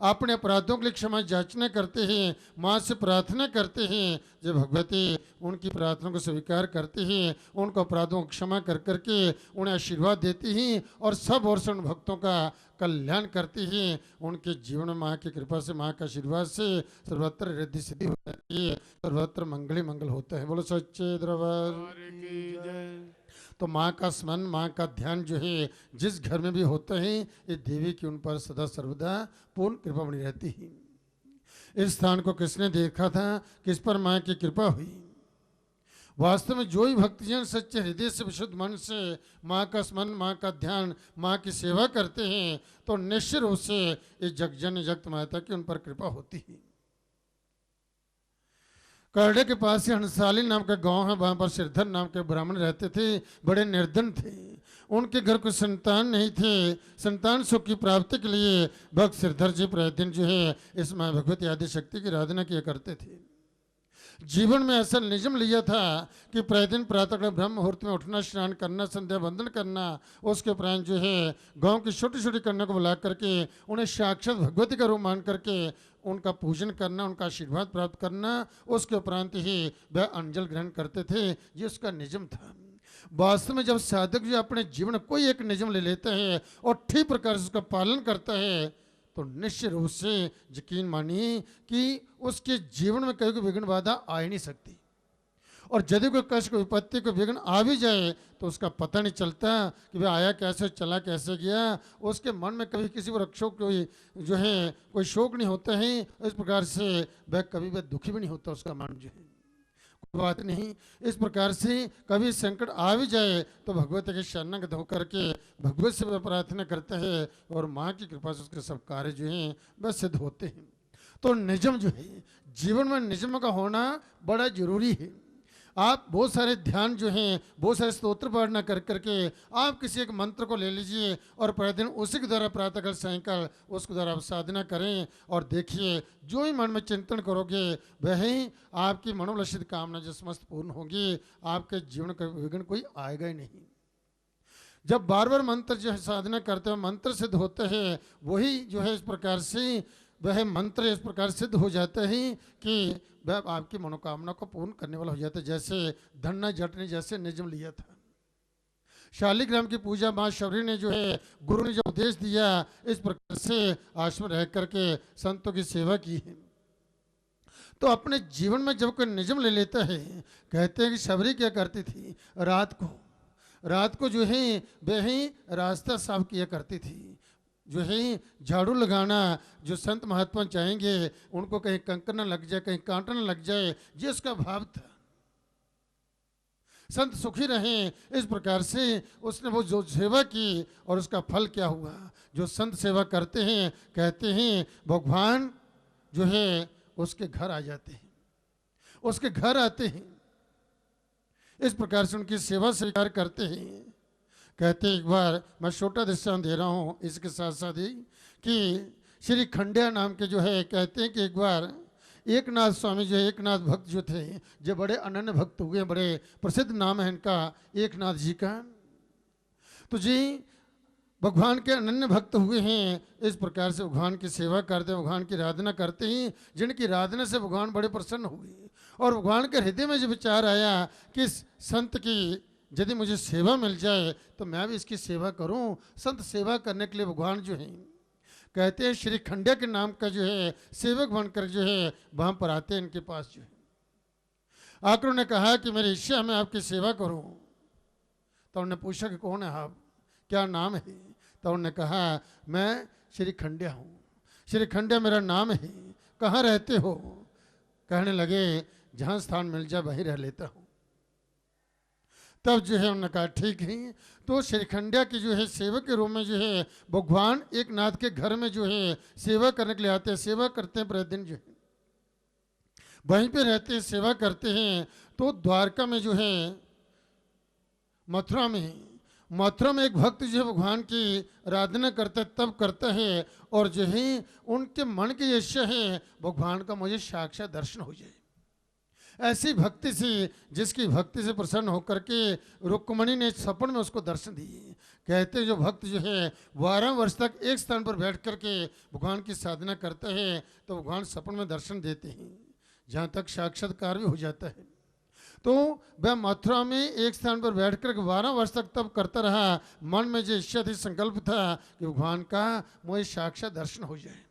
अपने अपराधों के लिए क्षमा याचना करते हैं, माँ से प्रार्थना करते हैं, जब भगवती उनकी प्रार्थना को स्वीकार करती हैं, उनको अपराधों को क्षमा कर करके उन्हें आशीर्वाद देती हैं और सब और से उन भक्तों का कल्याण करती हैं। उनके जीवन में माँ की कृपा से, माँ के आशीर्वाद से सर्वत्र रिद्धि सिद्धि हो जाती है, सर्वत्र मंगल मंगल होता है। बोलो सच्चे दरबार। तो माँ का स्मरण, माँ का ध्यान जो है जिस घर में भी होता है, ये देवी की उन पर सदा सर्वदा पूर्ण कृपा बनी रहती है। इस स्थान को किसने देखा था, किस पर माँ की कृपा हुई। वास्तव में जो ही भक्तजन सच्चे हृदय से, विशुद्ध मन से माँ का स्मरण, माँ का ध्यान, माँ की सेवा करते हैं तो निश्चित रूप से इस जगजन जगत माता की उन पर कृपा होती है। करड़े के पास ही हंसाली नाम का गांव है, वहां पर सिरधर नाम के ब्राह्मण रहते थे, बड़े निर्धन थे। उनके घर कोई संतान नहीं थे। संतान सुख की प्राप्ति के लिए भक्त सिरधर जी प्रतिदिन जो है इस माँ भगवती आदि शक्ति की आराधना किया करते थे। जीवन में ऐसा नियम लिया था कि प्रतिदिन प्रातःकाल ब्रह्म मुहूर्त में उठना, स्नान करना, संध्या वंदन करना, उसके उपरांत जो है गांव की छोटी छोटी कन्या को बुला करके उन्हें साक्षात भगवती का रूप मान करके उनका पूजन करना, उनका आशीर्वाद प्राप्त करना, उसके उपरांत ही वह अंजल ग्रहण करते थे। ये उसका नियम था। वास्तव में जब साधक जो अपने जीवन में कोई एक नियम ले लेता है और ठीक प्रकार से उसका पालन करता है तो निश्चित रूप से यकीन मानिए कि उसके जीवन में कभी कोई विघ्न बाधा आ ही नहीं सकती। और यदि कोई कष्ट, कोई विपत्ति, कोई विघ्न आ भी जाए तो उसका पता नहीं चलता कि वह आया कैसे, चला कैसे गया। उसके मन में कभी किसी वृक्षों कोई जो है कोई शोक नहीं होता है। इस प्रकार से वह कभी वह दुखी भी नहीं होता, उसका मन जो है कोई बात नहीं। इस प्रकार से कभी संकट आ भी जाए तो भगवती के शरणागत होकर के भगवत से वह प्रार्थना करता है और माँ की कृपा से उसके सब कार्य जो हैं वह सिद्ध होते हैं। तो नियम जो है जीवन में नियम का होना बड़ा जरूरी है। आप बहुत सारे ध्यान जो हैं, बहुत सारे स्तोत्र पढ़ना कर करके आप किसी एक मंत्र को ले लीजिए और प्रतिदिन उसी के द्वारा प्रातःकाल सायंकाल उसके द्वारा आप साधना करें और देखिए जो ही मन में चिंतन करोगे वही आपकी मनोलक्षित कामना जो समस्त पूर्ण होंगी। आपके जीवन का विघ्न कोई आएगा ही नहीं। जब बार बार मंत्र जो है साधना करते हो मंत्र सिद्ध होते हैं, वही जो है इस प्रकार से वह मंत्र इस प्रकार सिद्ध हो जाता है कि वह आपकी मनोकामना को पूर्ण करने वाला हो जाता है। जैसे धन्ना जट ने जैसे नियम लिया था, शालिग्राम की पूजा माँ शबरी ने जो है गुरु ने जो उपदेश दिया इस प्रकार से आश्रम रह करके संतों की सेवा की है। तो अपने जीवन में जब कोई नियम ले लेता है, कहते हैं कि शबरी क्या करती थी, रात को जो है वह ही रास्ता साफ किया करती थी। जो है झाड़ू लगाना, जो संत महात्मा चाहेंगे उनको कहीं कंकर न लग जाए, कहीं कांटा न लग जाए, ये उसका भाव था। संत सुखी रहें, इस प्रकार से उसने वो जो सेवा की और उसका फल क्या हुआ। जो संत सेवा करते हैं कहते हैं भगवान जो है उसके घर आ जाते हैं, उसके घर आते हैं। इस प्रकार से उनकी सेवा स्वीकार करते हैं। कहते एक बार मैं छोटा दृष्टांत दे रहा हूँ इसके साथ साथ ही कि श्री खंडिया नाम के जो है कहते हैं कि एक बार एकनाथ स्वामी जो एकनाथ भक्त जो थे, जो बड़े अनन्य भक्त हुए, बड़े प्रसिद्ध नाम है इनका एकनाथ जी का। तो जी भगवान के अनन्य भक्त हुए हैं। इस प्रकार से भगवान की सेवा करते हैं, भगवान की आराधना करते हैं, जिनकी आराधना से भगवान बड़े प्रसन्न हुए। और भगवान के हृदय में जो विचार आया कि इस संत की यदि मुझे सेवा मिल जाए तो मैं भी इसकी सेवा करूं। संत सेवा करने के लिए भगवान जो है कहते हैं श्री खंडिया के नाम का जो है सेवक बनकर जो है वहां पर आते हैं इनके पास जो है। आकर उन्होंने कहा कि मेरी इच्छा मैं आपकी सेवा करूं। तो उन्होंने पूछा कि कौन है आप, क्या नाम है। तो उन्होंने कहा मैं श्री खंडिया हूँ। श्री खंडिया मेरा नाम है, कहाँ रहते हो। कहने लगे जहाँ स्थान मिल जाए वहीं रह लेता हूँ। तब जो है उन्होंने कहा ठीक है। तो श्रीखंडिया की जो है सेवक के रूप में जो है भगवान एक नाथ के घर में जो है सेवा करने के लिए आते हैं, सेवा करते हैं प्रतिदिन जो है वहीं पे रहते हैं, सेवा करते हैं। तो द्वारका में जो है मथुरा में एक भक्त जो है भगवान की आराधना करता है, तब करता है और जो है उनके मन की इच्छा है भगवान का मुझे साक्षात दर्शन हो जाए। ऐसी भक्ति से, जिसकी भक्ति से प्रसन्न होकर के रुक्मणी ने सपन में उसको दर्शन दिए। कहते हैं जो भक्त जो है 12 वर्ष तक एक स्थान पर बैठ करके भगवान की साधना करता है तो भगवान सपन में दर्शन देते हैं, जहाँ तक साक्षात्कार भी हो जाता है। तो वह मथुरा में एक स्थान पर बैठ कर 12 वर्ष तक तब करता रहा। मन में जो इच्छा थी, संकल्प था कि भगवान का मुझे साक्षात दर्शन हो जाए।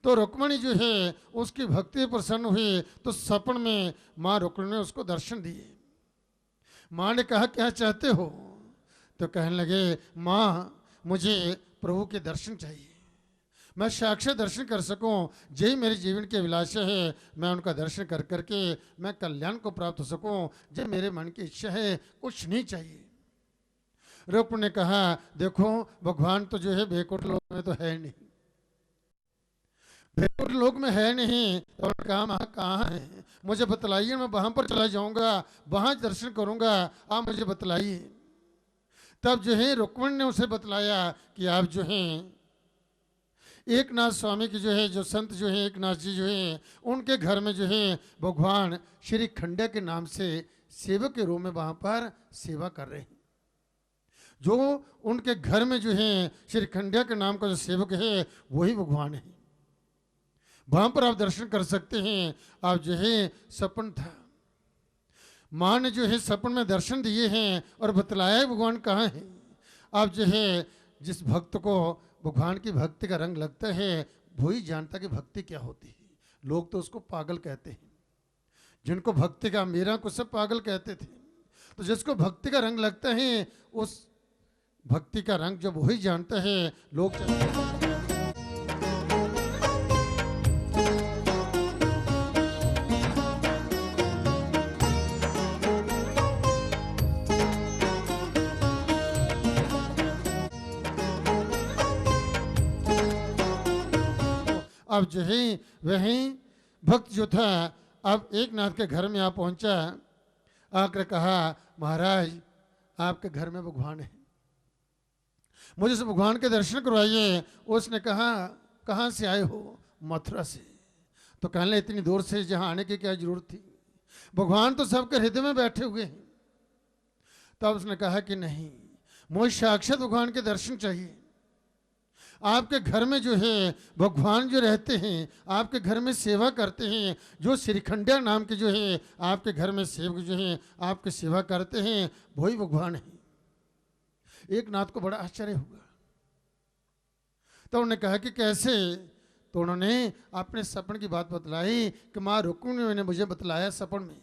तो रुक्मणी जो है उसकी भक्ति प्रसन्न हुई तो सपन में माँ रुक्मणी ने उसको दर्शन दिए। माँ ने कहा क्या चाहते हो। तो कहने लगे माँ मुझे प्रभु के दर्शन चाहिए, मैं साक्षात दर्शन कर सकूं, यही मेरे जीवन की अभिलाषा है। मैं उनका दर्शन कर करके मैं कल्याण को प्राप्त हो सकूं, यह मेरे मन की इच्छा है, कुछ नहीं चाहिए। रुक्मणी ने कहा देखो भगवान तो जो है वैकुंठ लोक में तो है नहीं, वैकुंठ लोक में है नहीं। और कहा वहाँ कहाँ है, मुझे बतलाइए, मैं वहाँ पर चला जाऊँगा, वहाँ दर्शन करूँगा, आप मुझे बतलाइए। तब जो है रुक्मणी ने उसे बतलाया कि आप जो हैं एकनाथ स्वामी की जो है, जो संत जो है एकनाथ जी जो है, उनके घर में जो है भगवान श्री खंडे के नाम से सेवक के रूप में वहाँ पर सेवा कर रहे हैं। जो उनके घर में जो है श्री खंडिया के नाम का जो सेवक है वही भगवान है। वहां पर आप दर्शन कर सकते हैं। आप जो है सपन था, माँ ने जो है सपन में दर्शन दिए हैं और बतलाया है भगवान कहाँ है। आप जो है जिस भक्त को भगवान की भक्ति का रंग लगता है वही जानता कि भक्ति क्या होती है। लोग तो उसको पागल कहते हैं, जिनको भक्ति का, मीरा को सब पागल कहते थे। तो जिसको भक्ति का रंग लगता है उस भक्ति का रंग जब वही जानता है, लोग अब जो है वही भक्त जो था अब एक नाथ के घर में आ पहुंचा, आकर कहा महाराज आपके घर में भगवान है, मुझे से भगवान के दर्शन करवाइए। उसने कहा कहाँ से आए हो? मथुरा से। तो कहने इतनी दूर से जहाँ आने की क्या जरूरत थी, भगवान तो सबके हृदय में बैठे हुए हैं। तब उसने कहा कि नहीं, मुझे साक्षात भगवान के दर्शन चाहिए। आपके घर में जो है भगवान जो रहते हैं, आपके घर में सेवा करते हैं, जो श्रीखंडिया नाम के जो है आपके घर में सेवक जो है आपकी सेवा करते हैं वही भगवान है। एक नाथ को बड़ा आश्चर्य हुआ। तो उन्होंने कहा कि कैसे? तो उन्होंने अपने सपन की बात बतलाई कि माँ रुक्मिणी ने मुझे बतलाया सपन में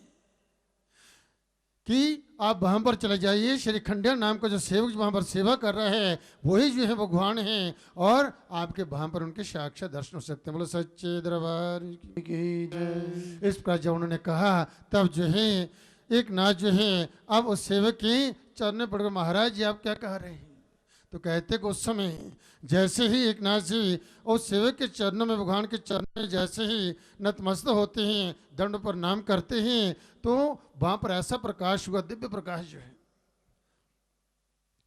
कि आप वहां पर चले जाइए, श्री खंडिया नाम का जो सेवक वहां पर सेवा कर रहा है वही जो है भगवान है और आपके वहां पर उनके साक्षात दर्शन हो सकते हैं। बोलो सच्चे दरबार की जय। इस प्रकार जब उन्होंने कहा तब जो है एक नाथ जो है अब उस सेवक के चरणों पड़ गए, महाराज जी आप क्या कह रहे हैं? तो कहते कि उस समय जैसे ही एक नाथ जी उस सेवक के चरणों में, भगवान के चरणों में जैसे ही नतमस्तक होते हैं, दंड पर नाम करते हैं, तो वहां पर ऐसा प्रकाश हुआ, दिव्य प्रकाश जो है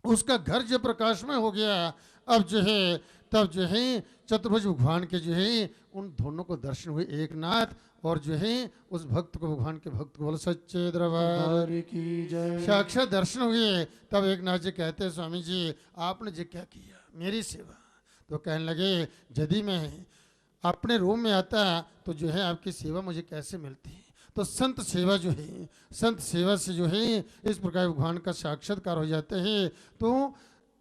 उसका घर जो प्रकाश में हो गया। अब जो है तब जो है चतुर्भुज भगवान के जो है उन दोनों को दर्शन हुए, एक नाथ और जो है उस भक्त को, भगवान के भक्त को। बोलो सच्चे दरबार की जय। साक्षात दर्शन हुए। तब एक नाथ जी कहते हैं स्वामी जी आपने जी क्या किया मेरी सेवा? तो कहने लगे यदि मैं अपने रूम में आता तो जो है आपकी सेवा मुझे कैसे मिलती? तो संत सेवा जो है, संत सेवा से जो है इस प्रकार भगवान का साक्षात्कार हो जाता है। तो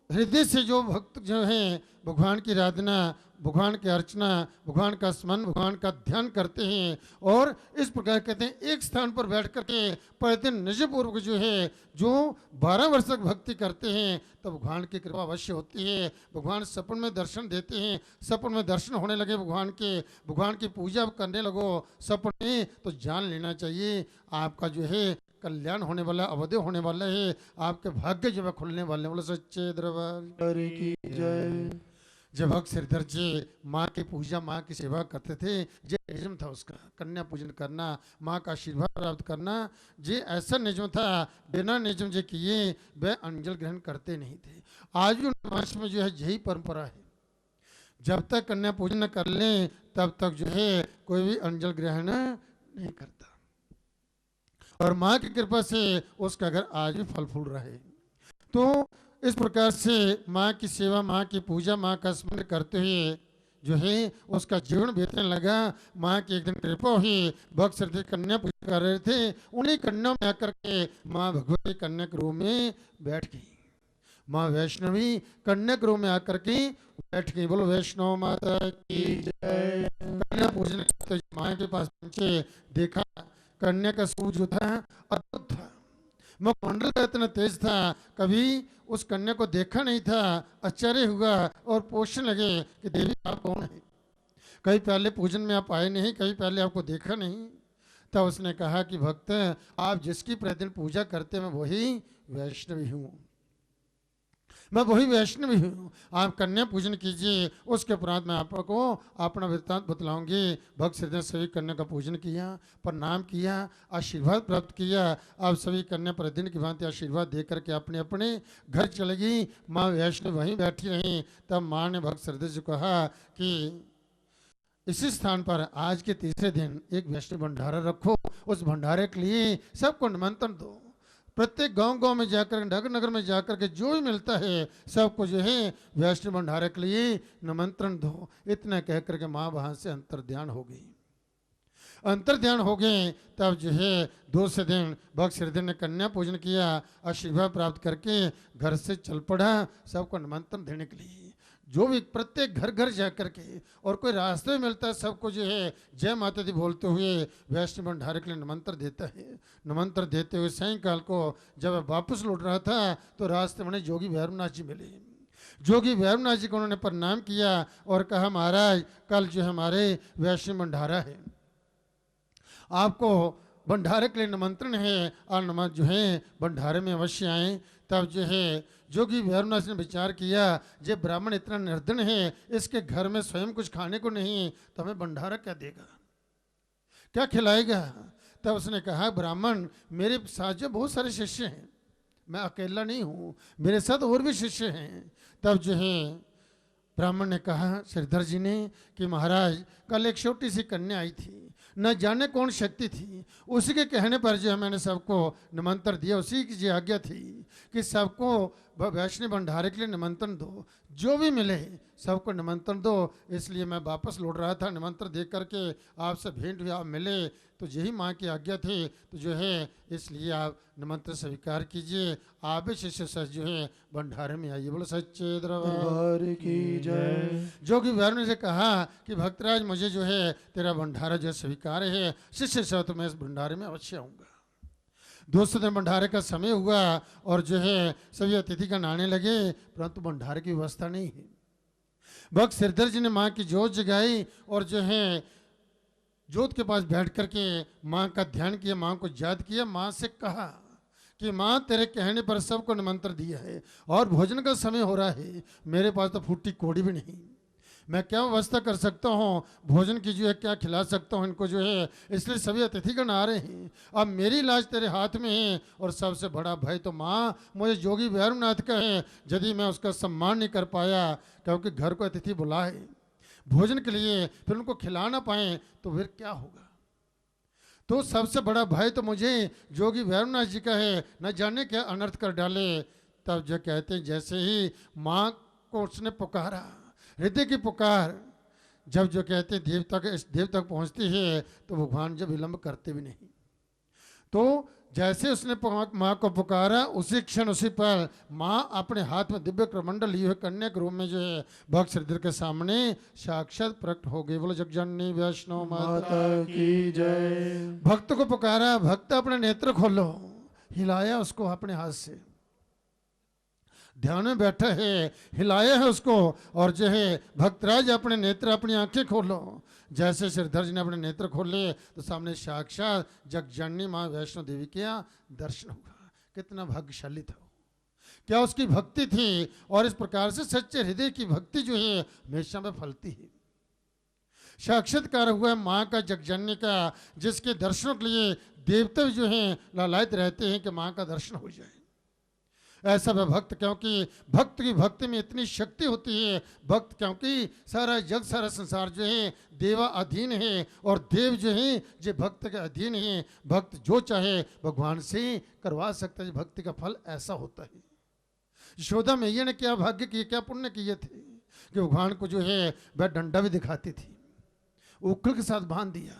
हृदय से जो भक्त जो है भगवान की आराधना, भगवान की अर्चना, भगवान का स्मरण, भगवान का ध्यान करते हैं और इस प्रकार कहते हैं एक स्थान पर बैठ करके प्रतिदिन निजपूर्वक जो है जो 12 वर्ष तक भक्ति करते हैं तो भगवान की कृपा अवश्य होती है। भगवान सपन में दर्शन देते हैं, सपन में दर्शन होने लगे भगवान के, भगवान की पूजा करने लगो सपन में, तो जान लेना चाहिए आपका जो है कल्याण होने वाला, अवधि होने वाला है, आपके भाग्य जो है खुलने वाले। बोलो सच्चे दरबार की जय। जब भक्त श्रीधर जी माँ की पूजा, माँ की सेवा करते थे, जे निजम था उसका कन्या पूजन करना, माँ का आशीर्वाद प्राप्त करना, जे ऐसा निजम था, बिना निजम जे किए वह अंजल ग्रहण करते नहीं थे। आज भी उनके वंश में जो है यही परंपरा है, जब तक कन्या पूजन न कर लें तब तक जो है कोई भी अंजल ग्रहण नहीं करता और माँ की कृपा से उसका घर आज भी फल फूल रहा है। तो इस प्रकार से माँ की सेवा, माँ की पूजा, माँ का स्मरण करते हुए जो है उसका जीवन बीतने लगा। माँ की एक दिन कृपा हुई, भक्त श्रद्धे कन्या पूजा कर रहे थे, उन्हीं कन्या में आकर के माँ भगवती कन्या के रूप में बैठ गई। माँ वैष्णवी कन्या के रूप में आकर के बैठ गई। बोलो वैष्णव माता की जय। कन्या पूजन करते माँ के पास पहुंचे, देखा कन्या का सूज जो था अद्भुत था, मुखमंडल का इतना तेज था, कभी उस कन्या को देखा नहीं था। आश्चर्य हुआ और पूछने लगे कि देवी आप कौन है? कभी पहले पूजन में आप आए नहीं, कभी पहले आपको देखा नहीं। तब उसने कहा कि भक्त आप जिसकी प्रतिदिन पूजा करते मैं वही वैष्णवी हूँ। मैं वही वैष्णवी हूँ, आप कन्या पूजन कीजिए। उसके उपरांत मैं आपको अपना वृत्तांत बतलाऊंगी। भक्त श्रद्धेय ने सभी कन्या का पूजन किया, प्रणाम किया, आशीर्वाद प्राप्त किया। अब सभी कन्या प्रतिदिन की भांति आशीर्वाद दे करके अपने अपने घर चले गई। माँ वैष्णवी वहीं बैठी रहीं। तब माँ ने भक्त श्रद्धेय जी को कहा कि इसी स्थान पर आज के तीसरे दिन एक वैष्णव भंडारा रखो। उस भंडारे के लिए सबको निमंत्रण दो। प्रत्येक गांव गांव में जाकर, नगर नगर में जाकर के जो भी मिलता है सबको जो है वैष्णव भंडारे के लिए निमंत्रण दो। इतना कह करके माँ वहां से अंतर्ध्यान हो गई। अंतर्ध्यान हो गए तब जो है दूसरे दिन भक्त श्रद्धेय ने कन्या पूजन किया, आशीर्वाद प्राप्त करके घर से चल पड़ा सबको निमंत्रण देने के लिए। जो भी प्रत्येक घर घर जा करके और कोई रास्ते में मिलता है सबको जो है जय माता दी बोलते हुए वैष्णव भंडारे के लिए निमंत्रण देता है। निमंत्रण देते हुए सायंकाल को जब वापस लौट रहा था तो रास्ते में जोगी भैरवनाथ जी मिले। जोगी भैरवनाथ जी को उन्होंने प्रणाम किया और कहा, महाराज कल जो हमारे वैष्णव भंडारा है, आपको भंडारे के लिए निमंत्रण है और जो है भंडारे में अवश्य आए। तब जो है जोगी भैरवनाथ ने विचार किया, जे ब्राह्मण इतना निर्धन है, इसके घर में स्वयं कुछ खाने को नहीं तो हमें भंडारा क्या देगा, क्या खिलाएगा। तब उसने कहा, ब्राह्मण मेरे साथ जो बहुत सारे शिष्य हैं, मैं अकेला नहीं हूँ, मेरे साथ और भी शिष्य हैं। तब जो है ब्राह्मण ने कहा श्रीधर जी ने कि महाराज कल एक छोटी सी कन्या आई थी, न जाने कौन शक्ति थी, उसी के कहने पर जो है मैंने सबको निमंत्रण दिया। उसी की जो आज्ञा थी कि सबको वैष्णव भंडारे के लिए निमंत्रण दो, जो भी मिले सबको निमंत्रण दो। इसलिए मैं वापस लौट रहा था, निमंत्रण देख करके आपसे भेंट हुई, आप मिले तो यही माँ की आज्ञा थी। तो जो है इसलिए आप निमंत्रण स्वीकार कीजिए, आप भी शिष्य सच जो है भंडारे में आइए। बोलो सच्चे दरबार की जय। जोगी भैरवनाथ से कहा कि भक्तराज मुझे जो है तेरा भंडारा जो स्वीकार है, शिष्य सच तो मैं इस भंडारे में अवश्य आऊँगा। दूसरे दिन भंडारे का समय हुआ और जो है सभी अतिथिगण आने लगे, परंतु भंडारे की व्यवस्था नहीं है। भक्त श्रीधर जी ने माँ की जोत जगाई और जो है जोत के पास बैठ करके माँ का ध्यान किया, माँ को याद किया। माँ से कहा कि माँ तेरे कहने पर सबको निमंत्रण दिया है और भोजन का समय हो रहा है, मेरे पास तो फूटी कोड़ी भी नहीं, मैं क्या व्यवस्था कर सकता हूँ, भोजन की जो है क्या खिला सकता हूँ इनको जो है। इसलिए सभी अतिथिगण आ रहे हैं, अब मेरी इलाज तेरे हाथ में है और सबसे बड़ा भय तो माँ मुझे जोगी भैरवनाथ का है। यदि मैं उसका सम्मान नहीं कर पाया, क्योंकि घर को अतिथि बुलाए भोजन के लिए, फिर उनको खिला ना पाए तो फिर क्या होगा। तो सबसे बड़ा भय तो मुझे जोगी भैरवनाथ जी का है, न जाने क्या अनर्थ कर डाले। तब जो कहते हैं जैसे ही माँ को उसने पुकारा, हृदय की पुकार जब जो कहते देव तक पहुंचती है तो भगवान जब विलंब करते भी नहीं। तो जैसे उसने माँ को पुकारा, उसी क्षण उसी पर माँ अपने हाथ में दिव्य कमंडल लिए हुए कन्या के रूप में जो है भक्त श्रीधर के सामने साक्षात प्रकट हो गई। बोलो जगजननी वैष्णो माता की जय। भक्त को पुकारा, भक्त अपने नेत्र खोलो, हिलाया उसको अपने हाथ से, ध्यान में बैठा है, हिलाया है उसको और जो है भक्तराज अपने नेत्र, अपनी आंखें खोलो। जैसे श्रीधर जी ने अपने नेत्र खोले तो सामने साक्षात जगजननी माँ वैष्णो देवी का दर्शन हुआ। कितना भाग्यशाली था, क्या उसकी भक्ति थी। और इस प्रकार से सच्चे हृदय की भक्ति जो है हमेशा में फलती है। साक्षात्कार हुआ माँ का, जगजननी का, जिसके दर्शनों के लिए देवता जो हैं लालायित रहते हैं कि माँ का दर्शन हो जाए। ऐसा वह भक्त, क्योंकि भक्त की भक्ति में इतनी शक्ति होती है। भक्त क्योंकि सारा जग, सारा संसार जो है देवा अधीन है और देव जो है जो भक्त के अधीन है। भक्त जो चाहे भगवान से करवा सकता है। भक्ति का फल ऐसा होता है। यशोदा मैया ने क्या भाग्य किए, क्या पुण्य किए थे कि भगवान को जो है वह डंडा भी दिखाती थी, उखल के साथ बांध दिया,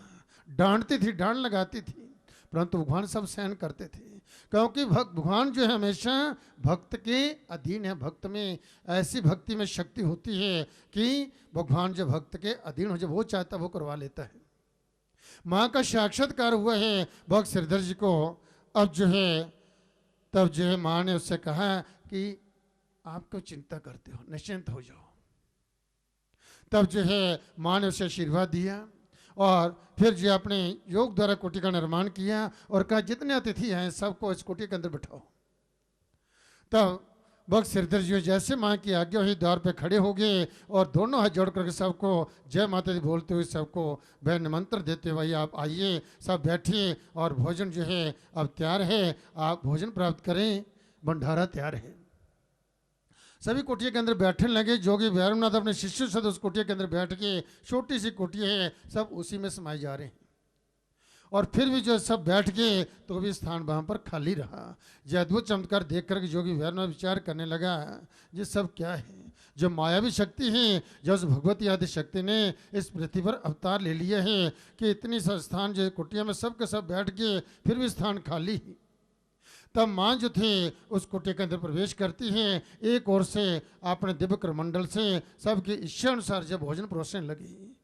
डांटती थी, डांट लगाती थी, परंतु भगवान सब सहन करते थे। क्योंकि भगवान जो है हमेशा भक्त के अधीन है। भक्त में ऐसी भक्ति में शक्ति होती है कि भगवान जो भक्त के अधीन हो, जब वो चाहता वो करवा लेता है। माँ का साक्षात्कार हुआ है भक्त श्रीधर जी को। अब जो है तब जो है माँ ने उससे कहा कि आप क्यों चिंता करते हो, निश्चिंत हो जाओ। तब जो है माँ ने उसे आशीर्वाद दिया और फिर जो अपने योग द्वारा कोठी का निर्माण किया और कहा जितने अतिथि हैं सबको इस कोठी के अंदर बिठाओ। तब भक्त सिरधर जी जैसे माँ की आज्ञा हुई द्वार पे खड़े हो गए और दोनों हाथ जोड़ करके सबको जय माता दी बोलते हुए सबको वह निमंत्रण देते हुए भाई आप आइए, सब बैठिए और भोजन जो है अब तैयार है, आप भोजन प्राप्त करें, भंडारा तैयार है। सभी कुटिया के अंदर बैठने लगे। जोगी भैरवनाथ अपने शिष्यों से उस कुटिया के अंदर बैठ के, छोटी सी कुटिया है, सब उसी में समाये जा रहे हैं। और फिर भी जो सब बैठ गए तो भी स्थान वहाँ पर खाली रहा। यह अद्भुत चमत्कार देख कर जोगी भैरवनाथ विचार करने लगा, ये सब क्या है? जो मायावी शक्ति है, जो उस भगवती आदि शक्ति ने इस पृथ्वी पर अवतार ले लिया है कि इतनी सा स्थान जो कुटिया में सब के सब बैठ गए फिर भी स्थान खाली। तब माँ जो थे उस कुटिया के अंदर प्रवेश करती है, एक ओर से अपने दिव्य करमंडल से सबकी इच्छा अनुसार जब भोजन परोसने लगी।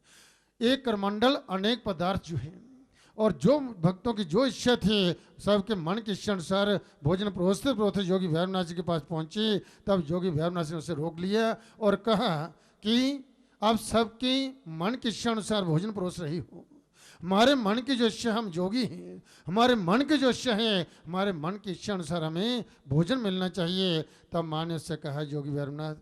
एक करमंडल अनेक पदार्थ जो है और जो भक्तों की जो इच्छा थी सबके मन की इच्छा अनुसार भोजन परोसते परोसते योगी भैरवनाथ जी के पास पहुंची। तब योगी भैरवनाथ जी ने उसे रोक लिया और कहा कि आप सबकी मन की इच्छा अनुसार भोजन परोस रही हो, हमारे मन की जो इच्छा, हम जोगी हैं, हमारे मन की जो इच्छा है, हमारे मन की इच्छा अनुसार हमें भोजन मिलना चाहिए। तब माँ ने उससे कहा, जोगी भैरवनाथ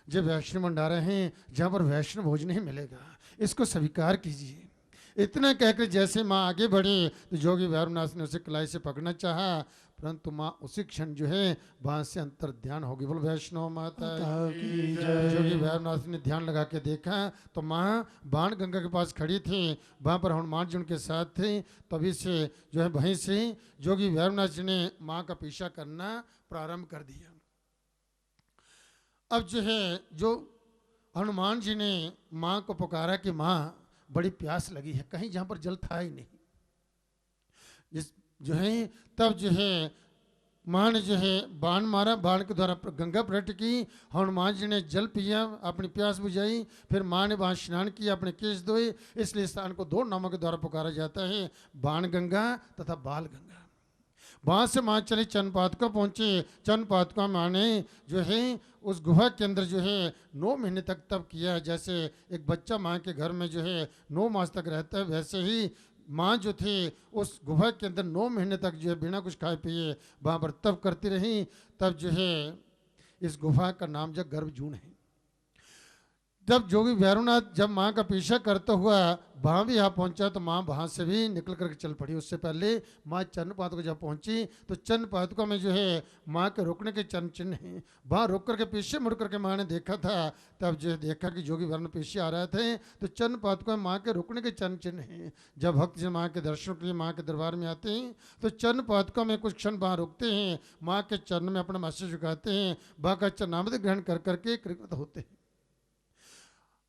जब वैष्णव भंडारे हैं जहाँ पर वैष्णव भोजन ही मिलेगा, इसको स्वीकार कीजिए। इतना कहकर जैसे माँ आगे बढ़ी तो जोगी भैरवनाथ ने उसे कलाई से पकड़ना चाहा, परंतु माँ उसी क्षण जो है वहां से अंतर ध्यान हो गई। बोल वैष्णव माता की जय। जोगी भैरवनाथ ने ध्यान लगा के देखा तो माँ बाण गंगा के पास खड़ी थी, वहां पर हनुमान जी उनके साथ थे। तभी से जो है वहीं से जोगी भैरवनाथ जी ने माँ का पीछा करना प्रारंभ कर दिया। अब जो है जो हनुमान जी ने माँ को पुकारा कि माँ बड़ी प्यास लगी है, कहीं जहां पर जल था ही नहीं। जिस जो है तब जो है माँ ने जो है बाण मारा, बाण के द्वारा गंगा प्रकट की। हनुमान जी ने जल पिया, अपनी प्यास बुझाई। फिर माँ ने वहाँ स्नान किया, अपने केश धोए। इसलिए स्थान को दो नामों के द्वारा पुकारा जाता है, बाण गंगा तथा बाल गंगा। वहाँ से माँ चली चंदपादुका पहुँचे। चंदपादुका माँ ने जो है उस गुफा के अंदर जो है 9 महीने तक तप किया। जैसे एक बच्चा माँ के घर में जो है 9 मास तक रहता है, वैसे ही माँ जो थी उस गुफा के अंदर 9 महीने तक जो है बिना कुछ खाए पिए वहाँ पर तप करती रही। तब जो है इस गुफा का नाम जो गर्भजून है। जब जोगी भैरवनाथ जब माँ का पीछा करता हुआ वहाँ भी यहाँ पहुँचा तो माँ वहाँ से भी निकल करके चल पड़ी। उससे पहले माँ चरण पादुका जब पहुँची तो चरण पादुका में जो है माँ के रुकने के चरण चिन्ह हैं। वहाँ रुक करके पीछे मुड़ करके माँ ने देखा था। तब जो देखा कि जोगी भैरवनाथ पीछे आ रहे थे तो चरण पादुका में माँ के रुकने के चरण चिन्ह हैं। जब भक्त जन माँ के दर्शन के लिए माँ के दरबार में आते हैं तो चरण पादुका में कुछ क्षण वहाँ रुकते हैं, माँ के चरण में अपना मस्तक झुकाते हैं, वहाँ का चरणामृत ग्रहण कर करके कृतज्ञ होते हैं।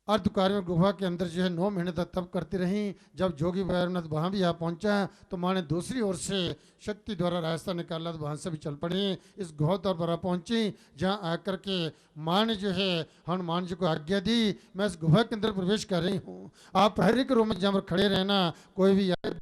अर्धकार में गुफा के अंदर जो है 9 महीने तक तप करती रही। जब जोगी भैरवनाथ वहाँ भी आ पहुँचा तो माँ ने दूसरी ओर से शक्ति द्वारा रास्ता निकाला तो वहाँ से भी चल पड़ी। इस गुफा द्वार पर पहुँची जहाँ आकर के माँ ने जो है हनुमान जी को आज्ञा दी, मैं इस गुफा के अंदर प्रवेश कर रही हूँ, आप प्रहरी के रूम में जहाँ पर खड़े रहना, कोई भी आए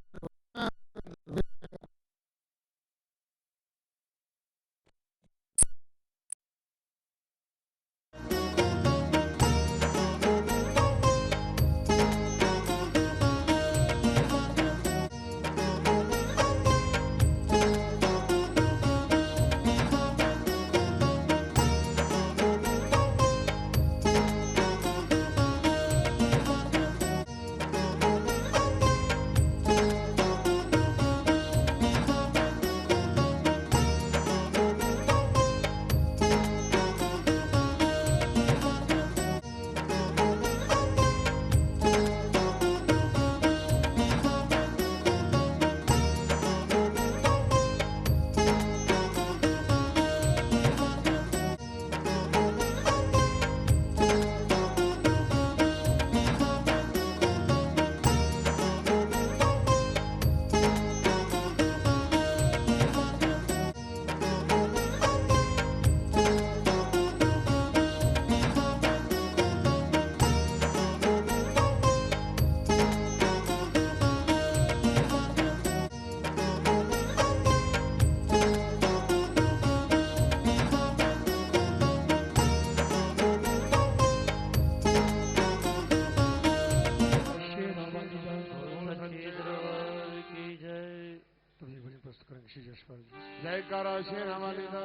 जयकारा शेरा वाली दा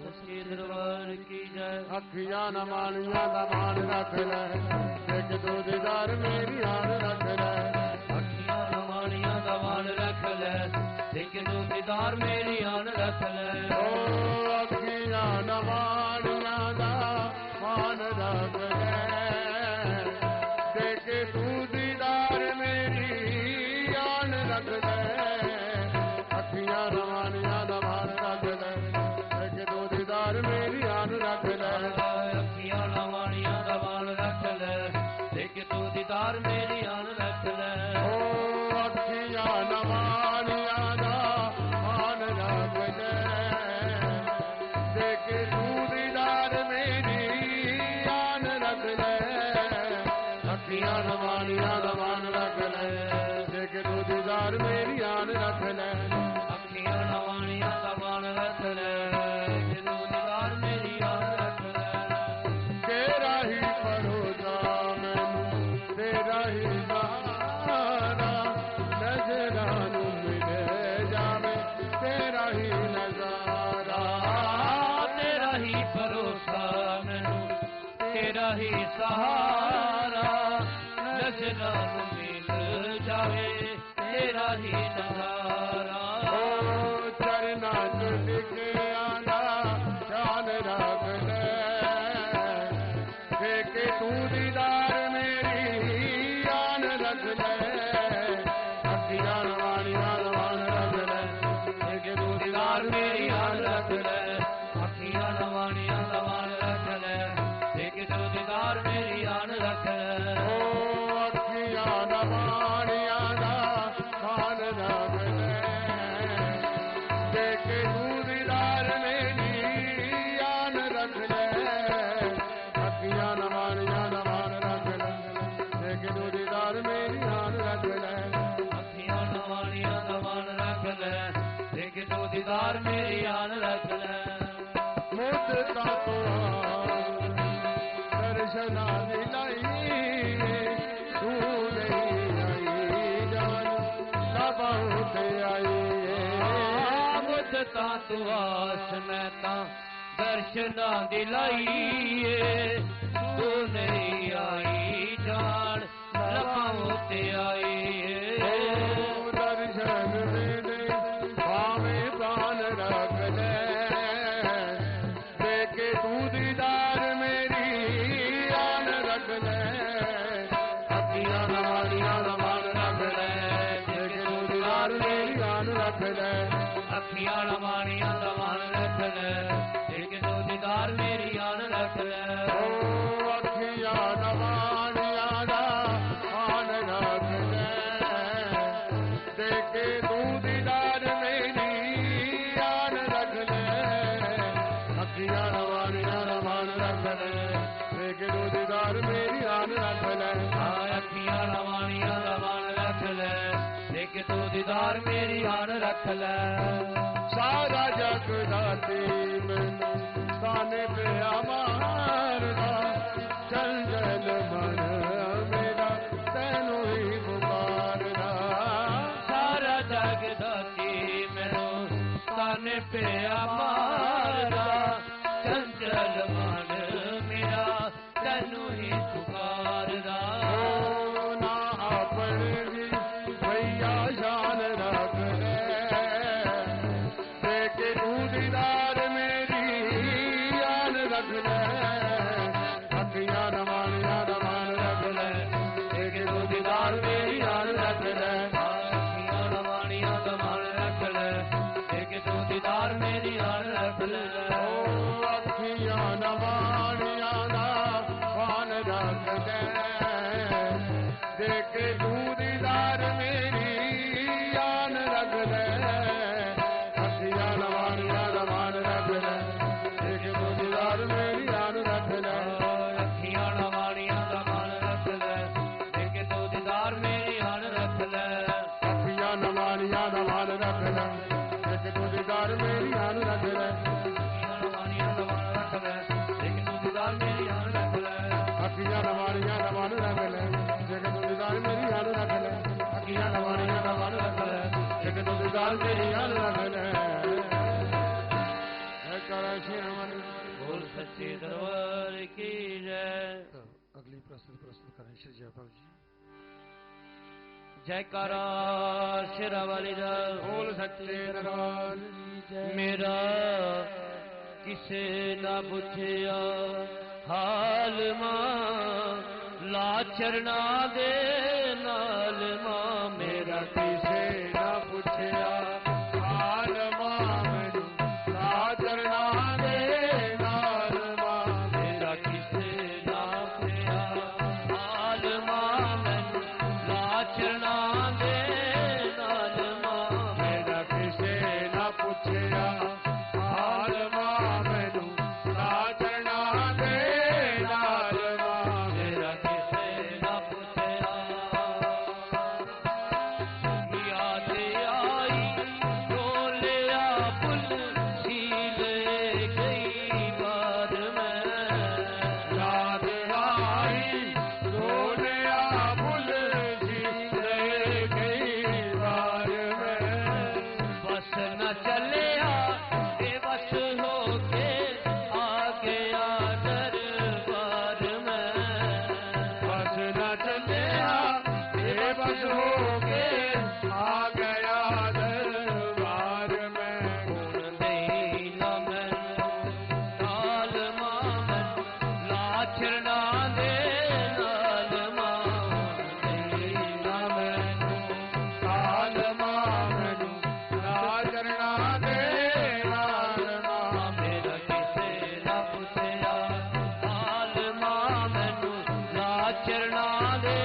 सच्चे दरबार की जय। अखियां न मानिया दा मान रख ले, देख तू दीदार मेरी आन रख ले। अखियां न मानिया दा मान रख ले, देख तू दीदार मेरी आन रख ले। ओ अखियां न मानिया दा मान रख ले, देख तू दीदार मेरी आन रख ले। अखियां न मानिया दा मान रख ले, देख तू दीदार मेरी आन रख ले। अखियां न मानिया दा मान रख ले, देख तू दीदार मेरी आन रख ले। ओ अखियां न मानिया दा मान रख ले, देख तू दीदार मेरी आन रख ले। अखियां न मानिया दा मान रख ले, देख तू दीदार मेरी आन रख ले। अखियां न मानिया दा मान रख ले, देख तू दीदार मेरी आन रख ले। तेरा ही भरोसा मैनू, तेरा ही सहारा, नजरां नू मिले जावे तेरा ही नजारा। तेरा ही भरोसा मैनू, तेरा ही सहारा, नजरां नू मिल जावे तेरा ही नजारा। ओ चरना च लिखिया दा ध्यान रख ले, देख तू दीदार मेरी आन रख ले। अखियां न मानिया दा मान रख ले, देख तू दीदार मेरी आन रख ले। अखियां न मानिया दा मान रख ले, देख तू दीदार मेरी आन रख ले। ओ अखियां न मानिया दा मान रख ले, देख तू दीदार मेरी आन रख ले। अखियां न मानिया दा मान रख ले, देख तू दीदार मेरी आन रख ले। अखियां न मानिया दा मान रख ले, देख तू दीदार मेरी आन रख ले। मुद्दता तो दर्शना दिलाई, तू नहीं आई जान लबाऊ ते आई। मुद्दतां तू आस मैं तां दर्शनां दी लाईए, तू नहीं आई जान लबाऊं ते आई। दर्शन दे दे भावें प्राण रख ले, देख तू दीदार मेरी आन रख ले। अखियां न मानिया दा मान रख ले, देख तू दीदार मेरी आन रख ले। अखियां न मानिया दा मान रख ले, देख तू दीदार मेरी आन रख ले। ओ अखियां न मानिया दा मान रख ले, देख तू दीदार मेरी आन रख ले। अखियां न मानिया दा मान रख ले, देख तू दीदार मेरी आन रख ले। अखियां न मानिया दा मान रख ले, देख तू दीदार मेरी आन रख ले। सारा जग दाती मैनू ताने पे मारदा, चल जल मन मेरा तैनू ही पुकारदा। सारा जग दाती मैनू ताने पे मारदा, चंचल मन मेरा तैनू ही पुकारदा। ओ ना अपने दी भैया शान रख ले, देख तू दीदार मेरी आन रख ले। अखियां न मानिया दा मान रख ले, देख तू दीदार मेरी आन रख ले। अखियां न मानिया दा मान रख ले, देख तू दीदार मेरी आन रख ले। ओ अखियां न मानिया दा मान रख ले, देख तू दीदार मेरी आन रख ले। अखियां न मानिया दा मान रख ले, देख तू दीदार मेरी आन रख ले। अखियां न मानिया दा मान रख ले, देख तू दीदार मेरी आन रख ले। अखियां न मानिया दा मान रख ले, देख तू दीदार मेरी आन रख ले। अखियां न मानिया दा मान रख ले, देख तू दीदार मेरी आन रख ले। अखियां न मानिया दा मान रख ले, देख तू दीदार मेरी आन रख ले। अखियां न मानिया दा मान रख ले, देख तू दीदार मेरी आन रख ले। की जय। तो अगली प्रस्तुत करें श्री जयपाल जी। जयकारा शेरा वाली दा बोल सच्चे दरबार की जय। मेरा किसे ना पुछया हाल मां लाचरना दे नाल मां मेरा किसे ना पुछया हाल मां मैनू लाचरना दे नाल मां मेरा किसे ना पुछया हाल मां मैनू लाचरना दे नाल मां मेरा किसे ना पुछया हाल मां मैनू लाचरना दे नाल मां मेरा किसे ना पुछया याद आई डोलिया पुल सीले कई बार मैं याद आई डोलिया फुल जीते कई बार में बस न चलिया ए बस हो के आ गया दरबार में बस न चलिया ये बस हो के आ गया दरबार में गुण नहीं न मैनू नाल मां मैनू लाचरना दे नाल मां नहीं न मैनू काल मां मैनू लाचरना दे नाल मां मेरा किसे ना पुछया हाल मां मैनू लाचरना दे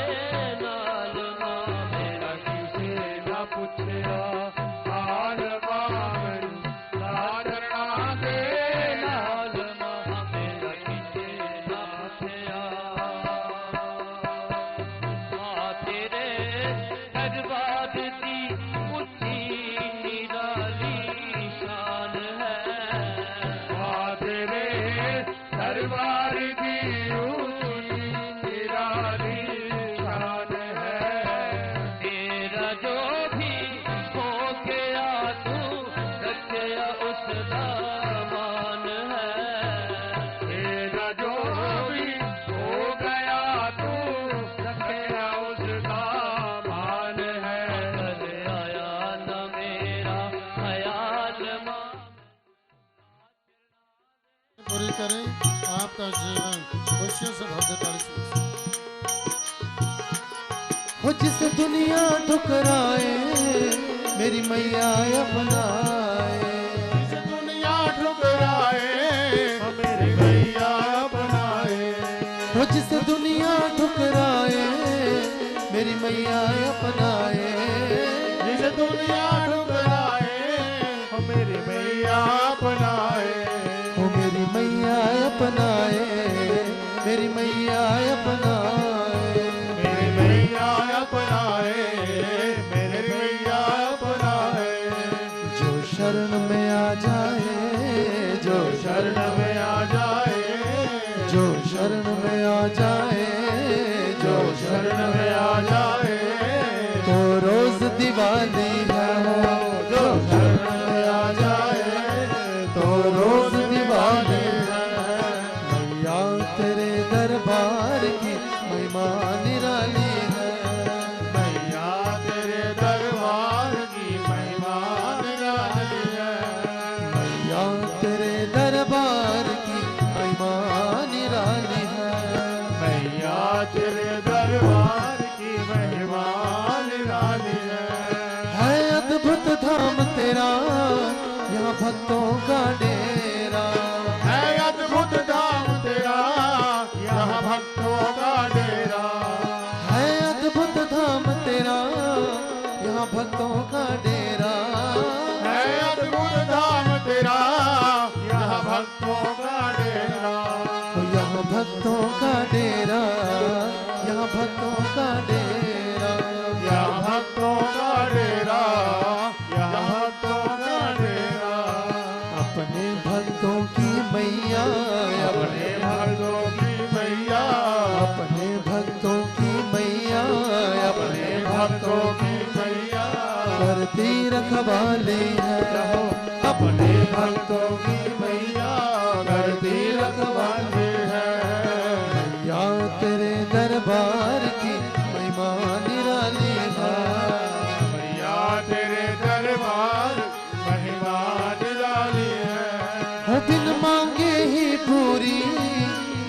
नाल मां मेरा किसे ना पुछया हाल मां मैनू लाचरना दे नाल नाल मां मेरा किसे ना पुछया आ तेरे दरबार दी उच्ची निराली शान है तेरे दरबार की ऊंची निराली शान है तेरा जो भी हो गया तू रखया उसका मान है तेरा जो भी हो गया तू रखया उसका मान है कल आया न मेरा ख्याल मां पूरी करें आपका जीवन खुशियों से भव्यता से। हो जिस दुनिया ठुकराए मेरी मैया अपनाए। इस दुनिया ठुकराए मेरी मैया अपनाए हो जिस दुनिया ठुकराए मेरी मैया अपनाए। इस दुनिया ठुकराए मेरी मैया अपनाए हो मेरी मैया अपनाए मेरी मैया अपनाए। मेरी मैया अपनाए मेरी मैया अपनाए जो शरण में आ जाए जो शरण में आ जाए जो शरण में आ जाए जो शरण में आ जाए तो रोज दिवाली है जो शरण में आ जाए तो रोज दिवाली है। मैया तेरे दरबार की महिमा निराली है। मैया तेरे दरबार की महिमा निराली है मैया तेरे दरबार की महिमा निराली है। मैया तेरे दरबार की महिमा निराली है अद्भुत धाम तेरा यहाँ भक्तों का डेरा। है अद्भुत धाम तेरा यहाँ भक्तों का डेरा है अद्भुत धाम तेरा यहाँ भक्तों का डेरा। है अद्भुत धाम तेरा यहाँ भक्तों का डेरा यहाँ भक्तों का डेरा यहाँ भक्तों का डेरा। यहाँ भक्तों का डेरा यहाँ भक्तों का डेरा अपने भक्तों की मैया अपने भक्तों की मैया अपने भक्तों की मैया अपने भक्तों की मैया करती रखवाली है। अपने भक्तों की मैया करती रखवाली है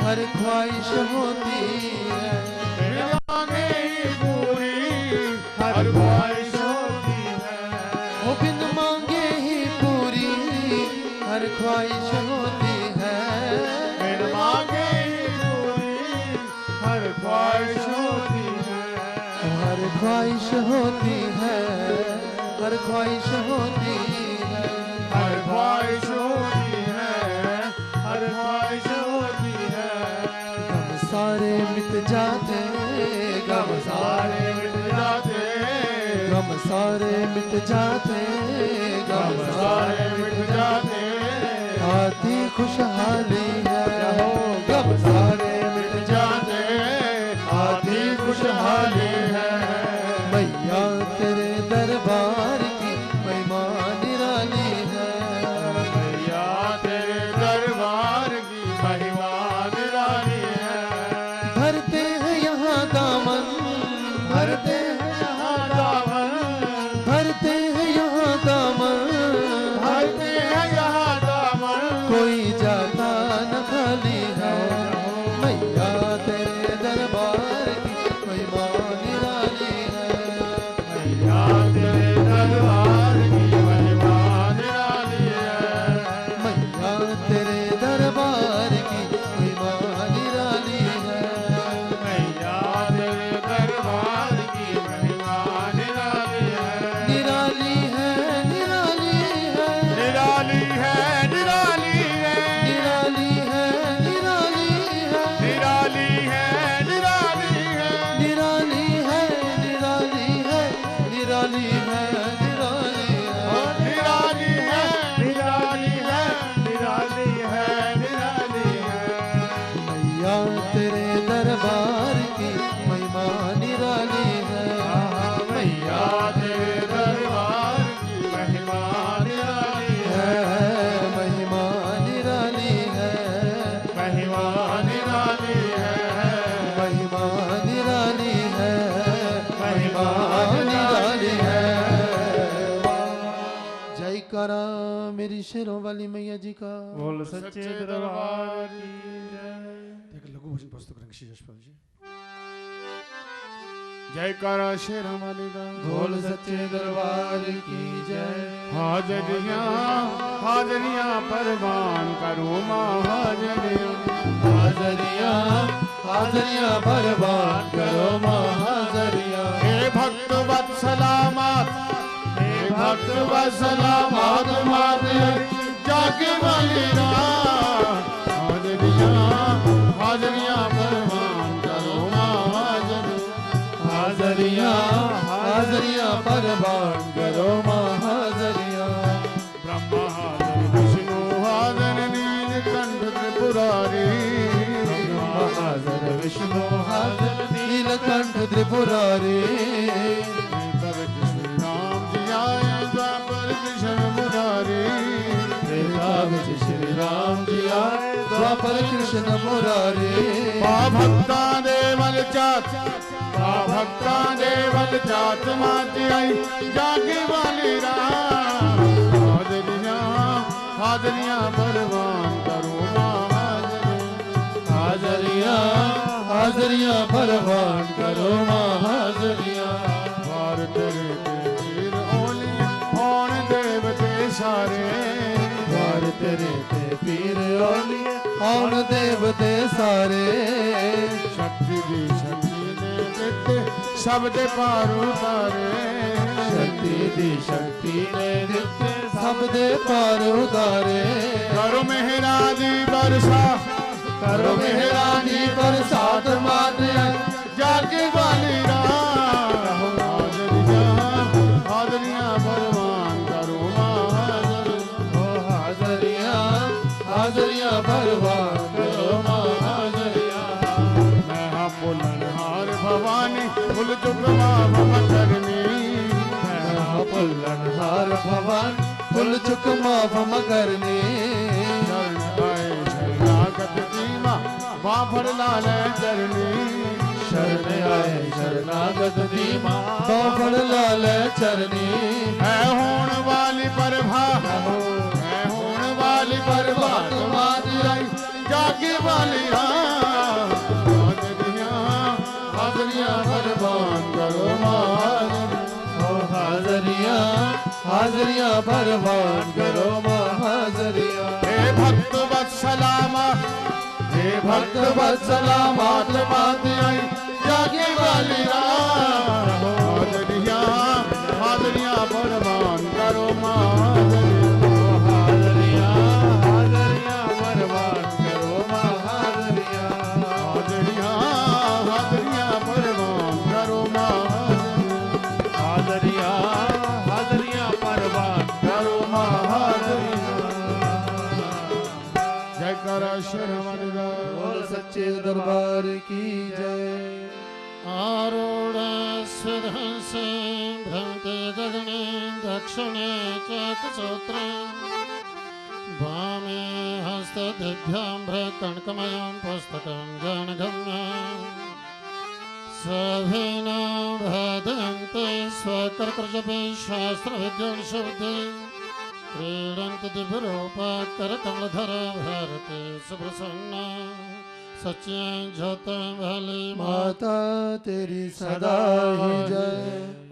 हर ख्वाहिश होती है, बिन मांगे ही पूरी हर ख्वाहिश होती है, वो बिन मांगे ही पूरी हर ख्वाहिश होती है, बिन मांगे ही पूरी हर ख्वाहिश होती है, हर ख्वाहिश होती है, हर ख्वाहिश होती है, हर ख्वाहिश होती है, हर ख्वाहिश होती है, गम सारे मिट जाते, गम सारे मिट जाते, गम सारे मिट जाते, गम सारे मिट जाते, आती खुशहाली है, गम सारे मिट जाते आती खुशहाली है, मैया तेरे दरबार की महिमा निराली है, मैया तेरे दरबार की महिमा निराली है, भरते हैं यहाँ दामन, भरते हैं यहाँ दामन, भरते हैं यहाँ दामन, भरते हैं यहाँ दामन, कोई जाता न खाली है, मैया तेरे दरबार की महिमा निराली है, मैया तेरे दरबार की महिमा निराली है, मैया तेरे दरबार की महिमा निराली है, मैया तेरे दरबार की महिमा निराली है, निराली है, निराली है, निराली है, निराली है, निराली है, निराली है, निराली है, निराली है, निराली है, निराली है, निराली है, निराली है, निराली है, निराली है, निराली है, निराली है, मैया तेरे दरबार की महिमा निराली है, मैया तेरे दरबार की महिमा निराली है, महिमा निराली है, महिमा निराली है, महिमा निराली है, महिमा निराली है। जयकारा मेरी शेरों वाली मैया जी का। बोल सच्चे दरबार की जय। एक लघु भजन पुस्तक रंगशी यशपाल जी। जयकारा शेर वाली दा। बोल सच्चे दरबार की जय। हाजरियां हाजरियां परवान करो मां हाजरियां, हाजरियां हाजरियां परवान करो मां हाजरियां। हे भक्त वत्सलामत, हे भक्त वत्सलामत माते जागे वाली रात। हाजरियां हाजरियां परवान करो मां हाजरियां, हाजरियां हाजरियां परवान करो मां हाजरियां। ब्रह्मा हाजर विष्णु हाजर नीलकंठ त्रिपुरारी, ब्रह्मा हाजर विष्णु हाजर नीलकंठ त्रिपुरारी। तब श्री राम जी आए द्वापर कृष्ण मुरारी, त्रेता विच श्री राम जी आए द्वापर कृष्ण मुरारी। भक्ता देवल चात, भक्ता देवल चात मात आई जागे वाली रात। हाजरियां हाजरियां परवान करो मां हाजरियां, हाजरियां हाजरियां परवान करो मां हाजरियां। वार तेरे ते वीर ओली होण देवते सारे, वार तेरे ते पीर ओलिए आउण देवते सारे। शक्ति दी शक्ति ने दिते सब दे पार उतारे, शक्ति दी शक्ति ने दिते सब दे पार उतारे। करो मेहराजी बरसा, करो मेहरानी बरसात माते जागे वाली रात। हाजरियां हाजरियां परवान करो मां हाजरियां, हाजरियां हाजरियां परवान करो मां हाजरियां। मैं हाँ पुलनहार भवानी फुल चुक माफ करनी, मैं हाँ पुलनहार भवान फुल चुक माफ मकरनी। शरण आए शरणागत की माँ माँ फड़ लाल चरनी, शरण आए शरणागत दी मां बाफड़ लाल चरनी। है होण वाली प्रभा, है होण वाली प्रभा तुम्हारी आई जागे वाली रात। हाजरियां परवान करो माँ हाजरियां। हे भक्त वत्सलामा, हे भक्त वत्सला महात्मा आई जागे वाली राम। हाजरियां हाजरियां परवान करो माँ हाजरियां हाजरियां परवान करो माँ हाजरियां। हाजरियां हाजरियां परवान करो माँ हाजरियां हाजरियां परवान करो माँ हाजरियां। जय करा श्रवण बोल सच्चे दरबार की जय। आरूढ़ सिद्धंसे भ्रमते गगने दक्षिणे चक्रसूत्र वामे हस्तदिभ्याम्रकणकमयं पुस्तकं गणगम्यं सभिना भदन्ते स्वकर्कजपे शास्त्रविद्यां शुद्धे क्रीडन्ति दिव्यरूपकरकमलधर भारते सुप्रसन्ना सच्चियां ज्योतिं भली माता तेरी सदा ही जय।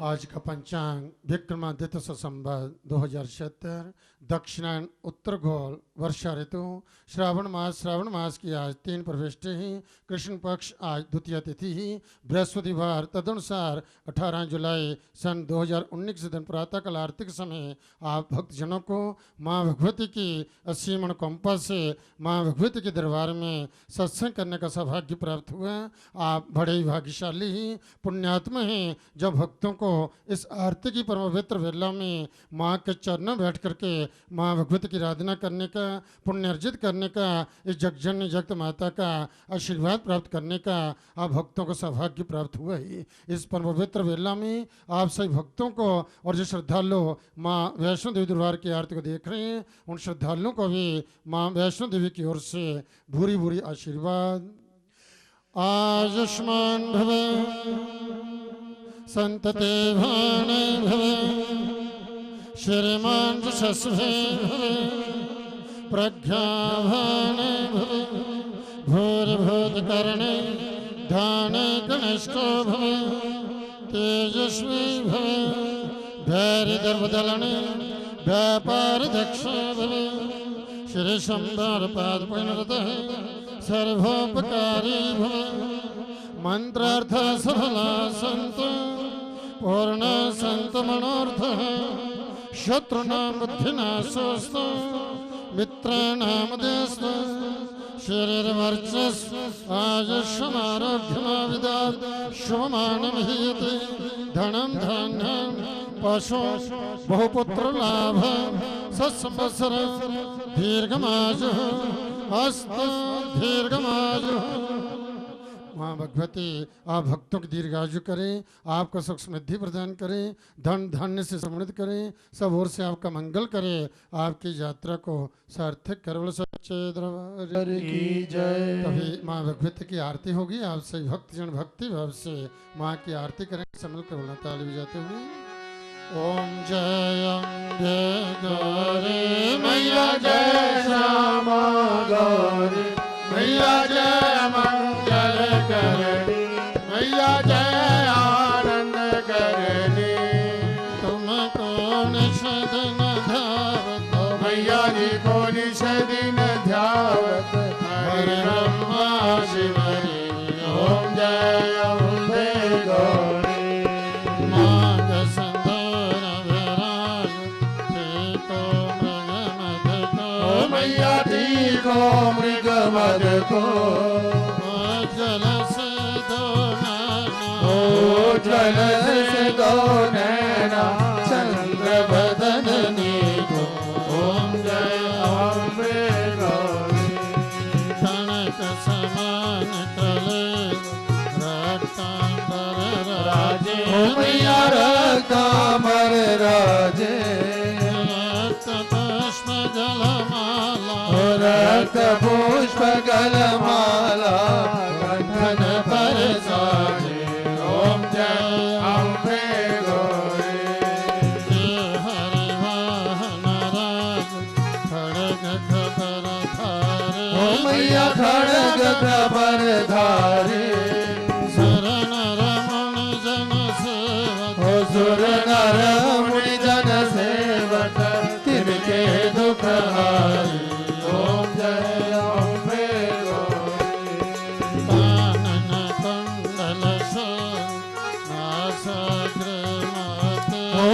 आज का पंचांग विक्रमादित्य संवत 2076 दक्षिणायन उत्तर गोल वर्षा ऋतु श्रावण मास की आज 3 प्रविष्टि ही कृष्ण पक्ष आज द्वितीय तिथि ही बृहस्पतिवार तदनुसार 18 जुलाई सन 2019 से दिन प्रातःकाल आरती के समय आप भक्तजनों को माँ भगवती की असीम अनुकंपा से माँ भगवती के दरबार में सत्संग करने का सौभाग्य प्राप्त हुआ। आप बड़े ही भाग्यशाली ही पुण्यात्मा हैं जब भक्तों को इस आरती की परम पवित्र वेला में माँ के चरणों बैठ करके माँ भगवती की आराधना करने का पुण्य अर्जित करने का इस जगजननी जगत माता का आशीर्वाद प्राप्त करने का आप भक्तों को सौभाग्य प्राप्त हुआ ही। इस परम पवित्र वेला में आप सभी भक्तों को और जो श्रद्धालु माँ वैष्णो देवी दरबार की आरती को देख रहे हैं उन श्रद्धालुओं को भी माँ वैष्णो देवी की ओर से भूरी भूरी आशीर्वाद। आयुष्मान भव संतते भाने भव श्रीमान यशस्वे भव प्रज्ञाभाने भव भूर्भुतकर्णे ध्याने कनिष्ठो भव तेजस्वी भव धैर्यदर्पदलने व्यापारदक्ष भव श्री शंबर पाद पुनरतः सर्वोपकारी भव मंत्रार्थ सफला संत पूर्ण संत मनोर्थ शत्रुनां बुद्धिनाशोस्तु मित्राणां देस्तु शरीरवर्चस्व आयुष्यमारोग्यमाविदात् शुभमानमहीयते धनं धान्यं पशु बहुपुत्रलाभ सत्संवत्सर दीर्घमायुः अस्तु दीर्घमायुः। माँ भगवती आप भक्तों की दीर्घायु करें, आपका सुख समृद्धि प्रदान करें, धन धान्य से समृद्ध करें, सब ओर से आपका मंगल करें, आपकी यात्रा को सार्थक कर सच्चे दरबार की जय। तभी माँ भगवती की आरती होगी। आप सभी भक्तजन भक्ति भाव से माँ की आरती करें। समल कर बोलना ताली बजाते हुए ओम जय अम्बे गौरी मैया जय श्यामा गौरी मैया जय मंगल करनी मैया जय आनंद करनी तुमको निषदिन ध्यावत मैया जी को निषदिन ध्यावत हरि ब्रह्मा शिव हरि ओम जय अम्बे गौरी नाग संदूर विराज एको मृग मद को मैया जी को मृग मद को जल से दो नैना जल से दो नैना चंद्र बदननी को ओम जय अम्बे गौरी कनक समान तले रक्तांबर राजे मैया रक्तांबर राजे रक्त पुष्प जलमाला रक्त पुष्प गलमाला कंठन पर साजे ओम जय अम्बे गौरी हरि वाहन राज खड़ग खबर धारे मैया खड़ग खबर धारे सुर नर मुनि जन सेवक सुर नर मुनि जन सेवक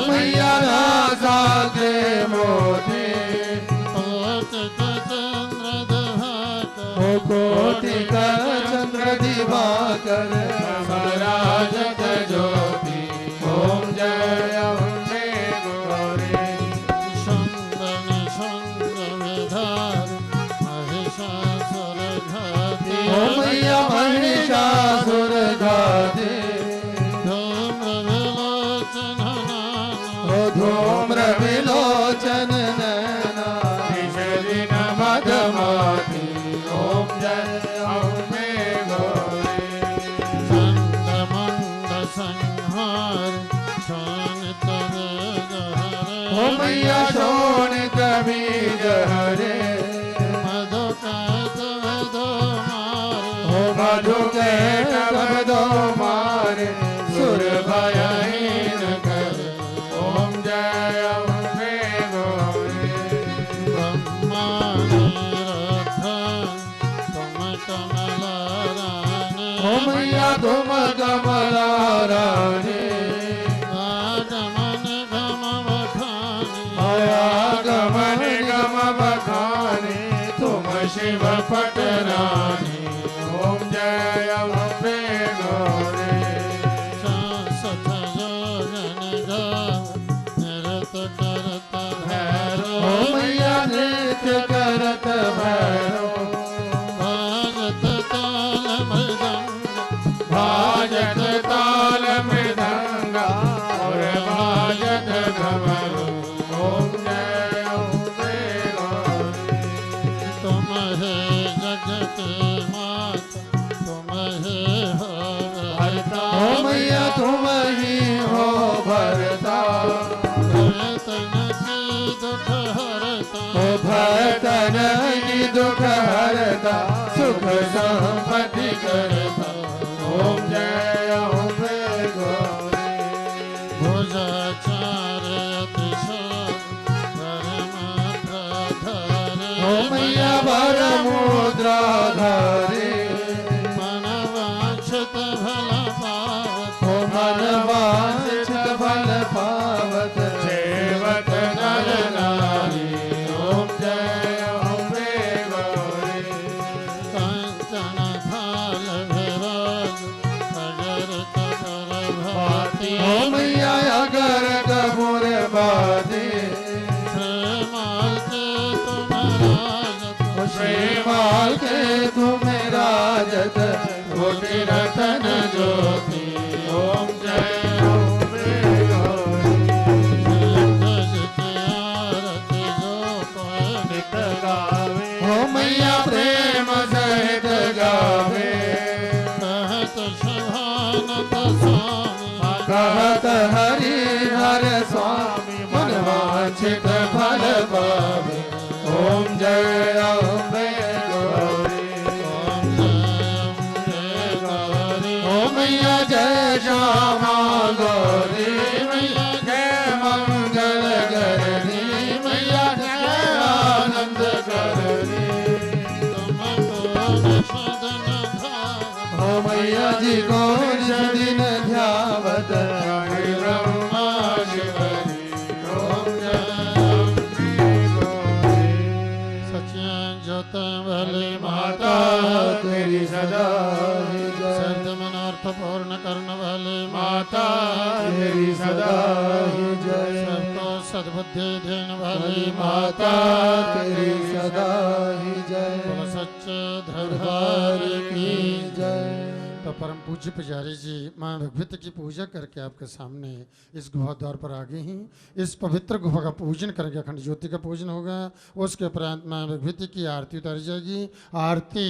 मैया राजाग्रे मोती कोटि कर चंद्र दिवाकर राजत ज्योति ओम जय अम्बे गौरी ओ मैया महिषासुर घाते धूम्र विलोचन नैना दिन मधमाती ओम जय अम्बे गौरी ओ मैया शोणित बीज हरे मधु के तब दो मारे सुर भयहीन करे ओम जय अम्बे गौरी ओ मैया तुम कमला रानी गमन गम बखाने तुम शिव पटरानी ओम जय अम्बे गौरी ओ मैया नृत्य करत भैरो भाजत ताल मृदंगा और भाजत घमरू ओम जय अम्बे गौरी ओ मैया तुम ही हो भरता ओ भरतन की दुख हरता सुख संपत्ति करता ओम जय अम्बे गौरी ओ मैया वर मुद्रा धारे ओ मन वांछित फल पावत सेवक नर नारी ओम जय अम्बे गौरी ओ मैया अगर कपूर बादे श्रीमाल के तुम राजत कोटि रतन ज्योति ओम जय अम्बे गौरी नित गावे ओ मैया प्रेम सहित गावे कहत हरि हर स्वामी मन वांछित फल पावे ओम जय अम्बे गौरी ओ मैया जय श्यामा गौरी मैया जय मंगल करनी मैया जय आनंद करनी ओ मैया जी को दिन ध्यावत हरि ब्रह्मा शिवरी ओम जय अम्बे गौरी माता तेरी सदा ही जय मनोर्थ पूर्ण करने वाले माता तेरी सदा ही जय सबको सद्बुद्धि देने वाली माता तेरी सदा ही जय बोलो सच्चे दरबार की जय तो परम पूज्य पुजारी जी माँ भगवती की पूजा करके आपके सामने इस गुफा द्वार पर आ गए हैं। इस पवित्र गुफा का पूजन करके अखंड ज्योति का पूजन होगा। उसके उपरांत माँ भगवती की आरती उतारी जाएगी। आरती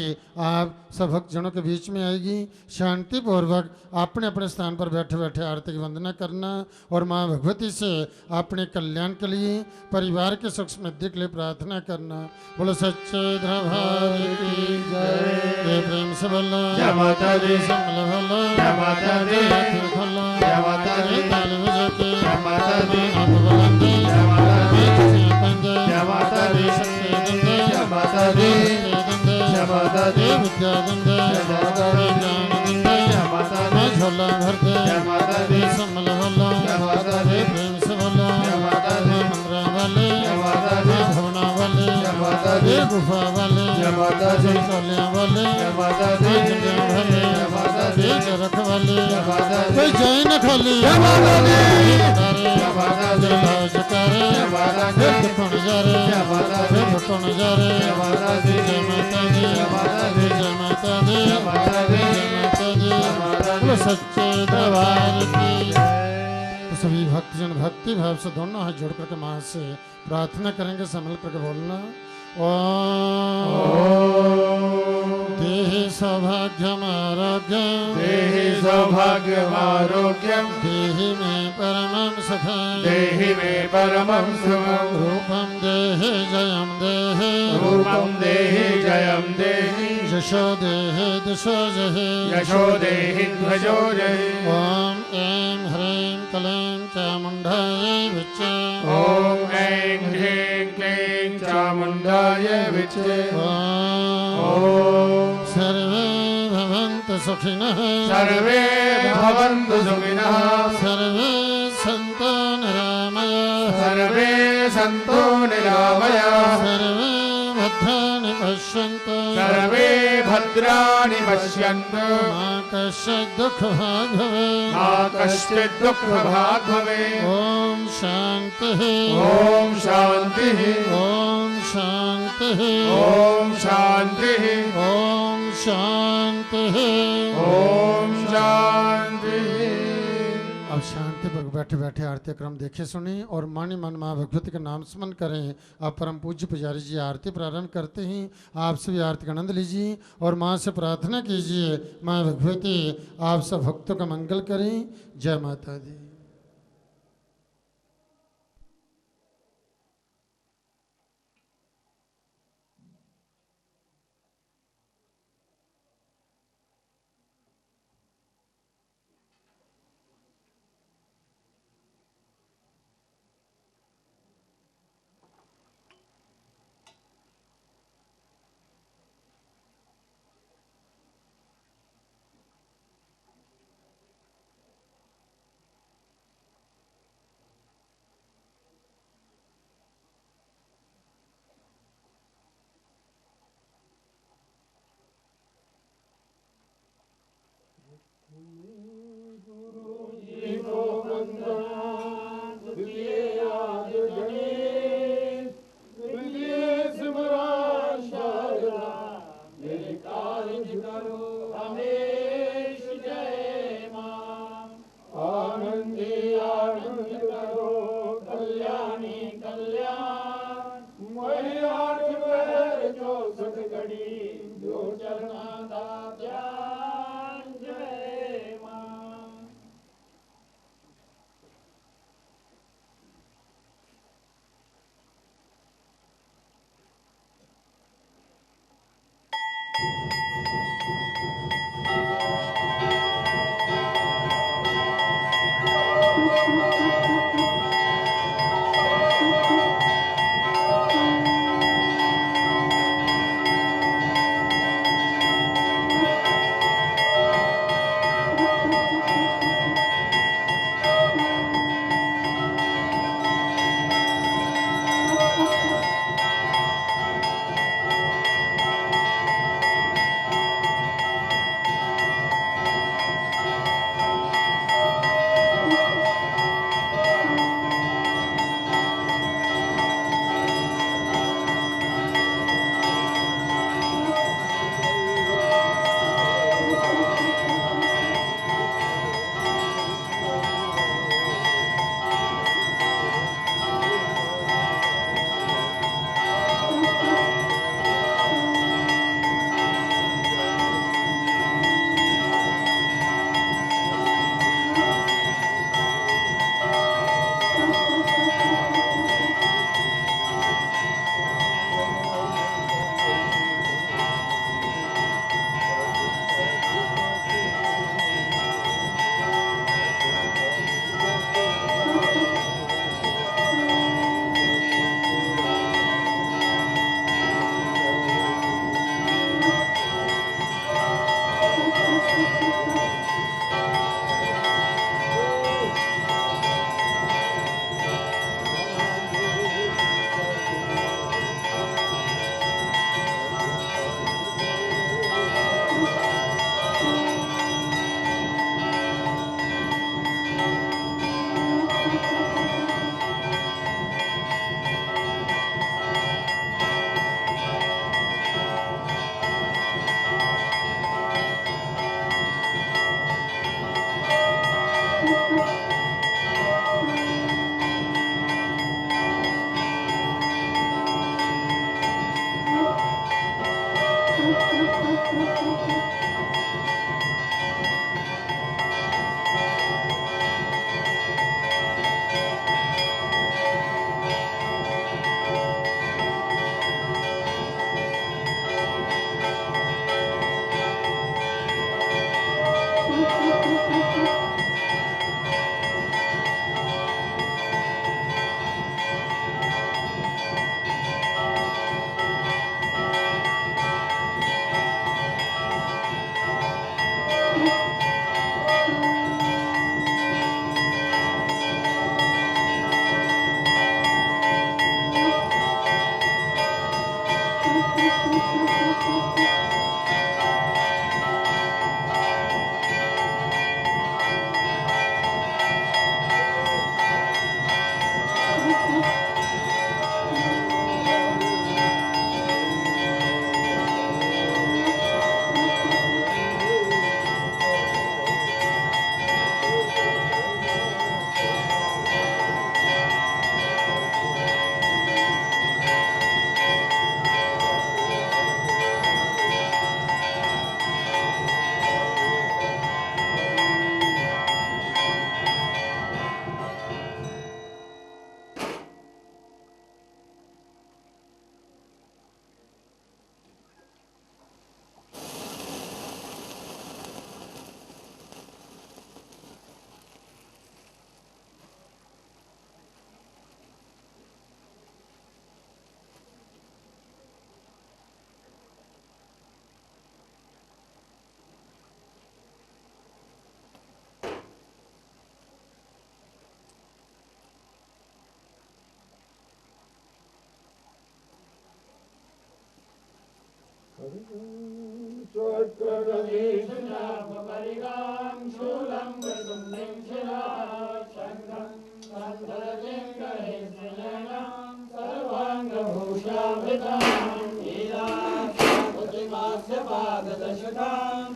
आप सब भक्तजनों के बीच में आएगी। शांतिपूर्वक अपने अपने स्थान पर बैठे बैठे आरती की वंदना करना और माँ भगवती से अपने कल्याण के लिए, परिवार के सुख समृद्धि के लिए प्रार्थना करना। बोलो सच्चे दरबार की जय। प्रेम से बोलो जय माता दी, समल बोलो जय माता दी, खोलो जय माता दी, ताली बजाते जय माता दी, आप बुलंदे जय माता दी, पंदे जय माता दी, शक्ति दंदे जय माता दी, दंदे जय माता दी, विद्या दंदे जय माता दी, ज्ञान दंदे जय माता दी, झोला भर दे जय माता दी, समल बोलो जय माता दी, प्रेम से कोई चोलियां बोले जय माता दी झंडियां भले जय माता दी बीच रखवाली जय माता दी कोई जय न खोली जय माता दी जय माता दी लाज करे जय माता दी कौन जा रे जय माता दी कौन जा रे जय माता दी जय माता दी जय माता दी जय माता दी जय माता दी जय माता दी जय माता दी बोलो सच्चे दरबार की तो सभी भक्तजन भक्ति भाव से दोनों हाथ जोड़ करके मां से प्रार्थना करेंगे, संभल करके बोलना। देहि सौभाग्यम आरोग्यम देहि सौभाग्यम आरोग्यम देहि मे परमं सुखं देहि मे परमं सुखं रूपं देहि जयं देहि रूपं देहि जयं देहि यशो देहि दिशो जहि यशो देहि ध्वजो जहि ॐ ऐं ह्रीं क्लीं चामुण्डायै विच्चे ॐ ऐं ह्रीं क्लीं चामुण्डाय विच्चे ॐ सर्वे भवन्तु सुखिनः सर्वे भवन्तु सुखिनः सर्वे सन्तु निरामयाः सर्वे सन्तु निरामयाः सर्वे भद्राणि पश्यन्तु सर्वे भद्राणि पश्यन्तु मा कश्चित् दुःखभाग् भवेत् मा कश्चित् दुःखभाग् भवेत् ॐ शान्तिः ॐ शान्तिः ॐ शान्तिः ॐ शान्तिः ॐ शान्तिः ॐ शान्तिः। अब शांति पर बैठे बैठे आरती क्रम देखे सुनी और मानी मन माँ भगवती का नाम स्मरण करें। आप परम पूज्य पुजारी जी आरती प्रारंभ करते ही आप सभी आरती का आनंद लीजिए और माँ से प्रार्थना कीजिए, माँ भगवती आप सब भक्तों का मंगल करें। जय माता दी। जो चरना दा ध्यान जय मां।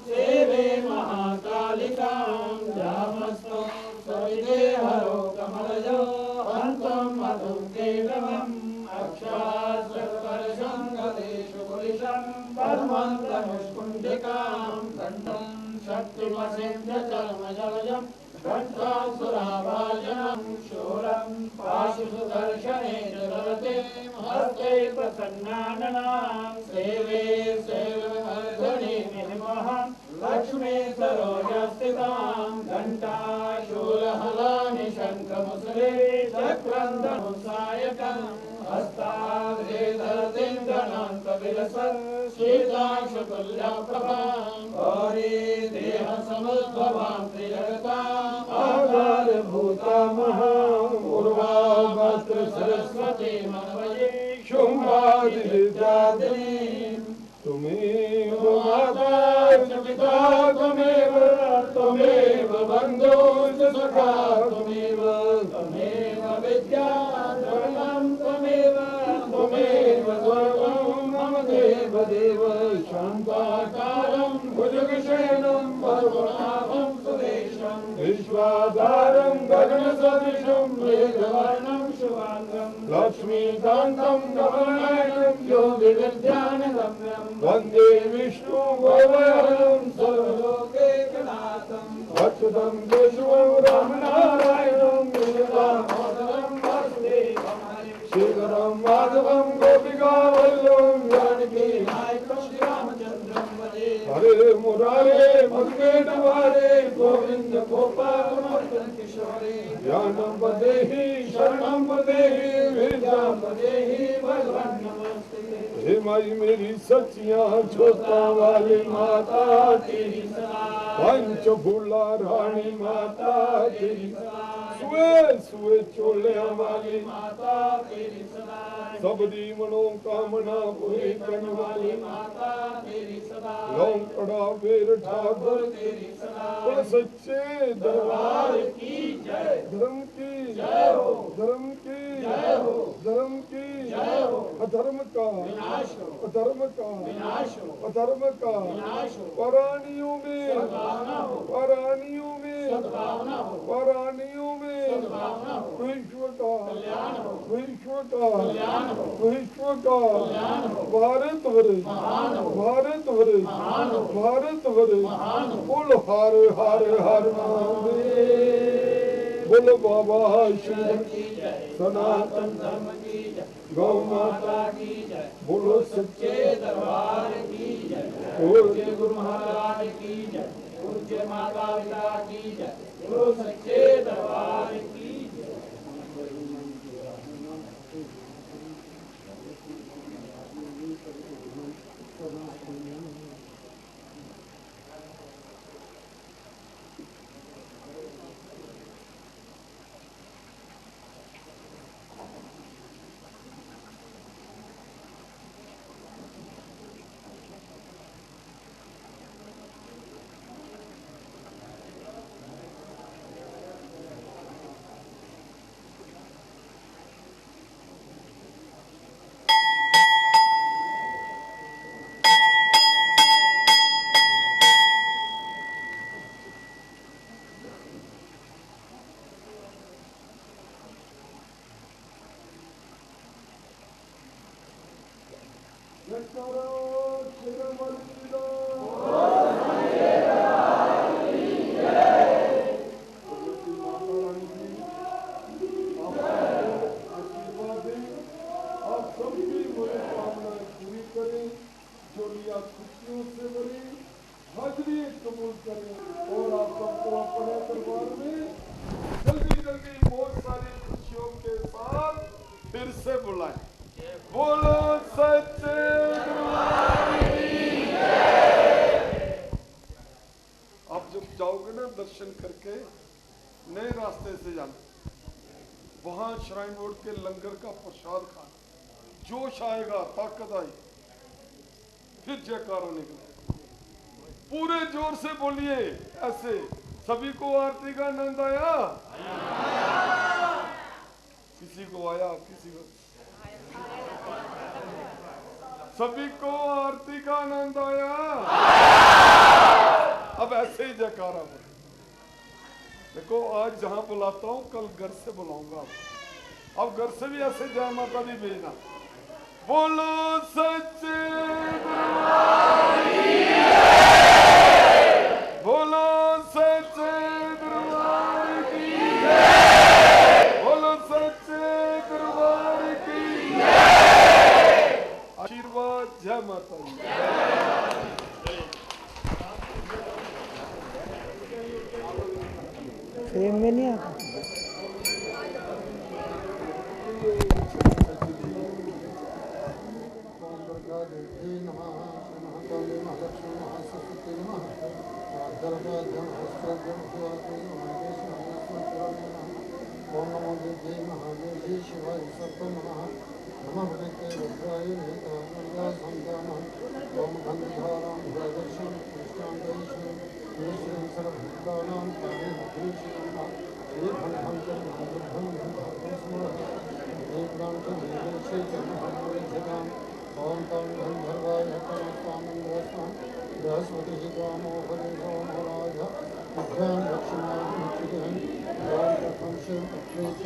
सेवे महाकालिकां जामस्तु सविदे हरो कमलजो हन्तुं मधुं केशवम् अक्षास्त्रस्पर्शं गदेषु कुलिशं पद्मन्तमुष्कुण्डिकां दण्डं शक्तिमसिन्ध चर्मजलजं घण्टासुराभाजनं शूलं पाशुसुदर्शने जलते हस्ते प्रसन्नाननां सेवे सेवमर्धने निर्मः लक्ष्मी सरोजस्थितां घण्टा शूलहलानि शङ्खमुसले चक्रं धनुसायकम् हस्ताग्रे धरतिं गणान्तविलसत् शीताक्षतुल्यप्रभां गौरी देहसमुद्भवां त्रिजगताम् आधारभूता महां पूर्वाभद्र सरस्वती मनवये शुम्भादिविद्यादिनीं त्वमेव माता च पिता त्वमेव बन्धो च सखा त्वमेव विद्या द्रविणं त्वमेव स्वर्गं मम देव शान्ताकारं भुजगशयनं पद्मनाभं सुरेशं विश्वाधारं गगनसदृशं मेघवर्णं शुभाङ्गं लक्ष्मीकान्तं कमलनयनं योगिविद्यानगम्यं वन्दे विष्णु भवहरं सर्वलोकैकनाथं अच्युतं केशवं रामनारायणं दामोदरं वासुदेवं श्रीधरं माधवं गोपिकावल्लभं जानकी नायकं श्रीरामचन्द्रं भजे हरे मुरारे मधुकेटवारे गोविन्द गोपालमर्दन किशोरे ज्ञानं वदेहि शरणं वदेहि विद्यां वदेहि भगवन् नमस्ते। हे माई मेरी सच्चियां जोता वाली माता तेरी सदा पंचफूला रानी माता तेरी सदा सुए सुए चोलियां वाली माता तेरी सदा सबदी मनोकामना पूरी करने वाली माता तेरी सदा लौंकड़ा वीर ठाकुर तेरी सदा बोल सच्चे दरबार की जय धर्म की जय हो धर्म की जय हो धर्म की जय हो अधर्म का विनाश हो अधर्म का विनाश हो अधर्म का विनाश हो परानियों में सद्भावना हो परानियों में सद्भावना हो परानियों में सद्भावना हो विश्व का कल्याण हो विश्व का कल्याण हो विश्व का कल्याण हो भारत वर्ष महान हो भारत वर्ष महान हो भारत वर्ष महान हो बोल हर हर हर महादेव बोल बाबा शिव की जय सनातन धर्म की जय गौ माता की जय बोलो सच्चे दरबार की जय पूज्य गुरु महाराज की जय पूज्य माता पिता की जय बोलो सच्चे दरबार की जय। दर्शन करके नए रास्ते से जाना, वहां श्राइन बोर्ड के लंगर का प्रसाद खाना, जोश आएगा, ताकत आई। फिर जयकारा निकला। पूरे जोर से बोलिए ऐसे। सभी को आरती का आनंद आया? किसी को आया, किसी को। सभी को आरती का आनंद आया? अब ऐसे ही जयकारा बोले। देखो आज जहां बुलाता हूं कल घर से बुलाऊंगा आपको। अब घर से भी ऐसे जय माता दी भेजना। बोलो सच्चे दरबार की जय। बोलो सच्चे दरबार की जय। बोलो सच्चे दरबार की जय। आशीर्वाद जय माता दी। फ्रेम में नहीं आता। ओम नमो देवी महादेवी शिवाय सर्वं नमः। नमः भगवते रुद्राय नेताय संतानः। ओम गंधधारां भगवतं कृष्णां वैष्णवं ईश्वरं सर्वभूतानां प्राणिनां श्री भगवान् चरणं बुद्धं स्मरः। देवां च देवेशे च महामोहितां। ओम तं गंधर्वाय तमस्तामं बृहस्पतिः त्वामो हरे सोमराज विद्यां दक्षिणां मुच्यते। ओम प्रथम शिव अग्रे च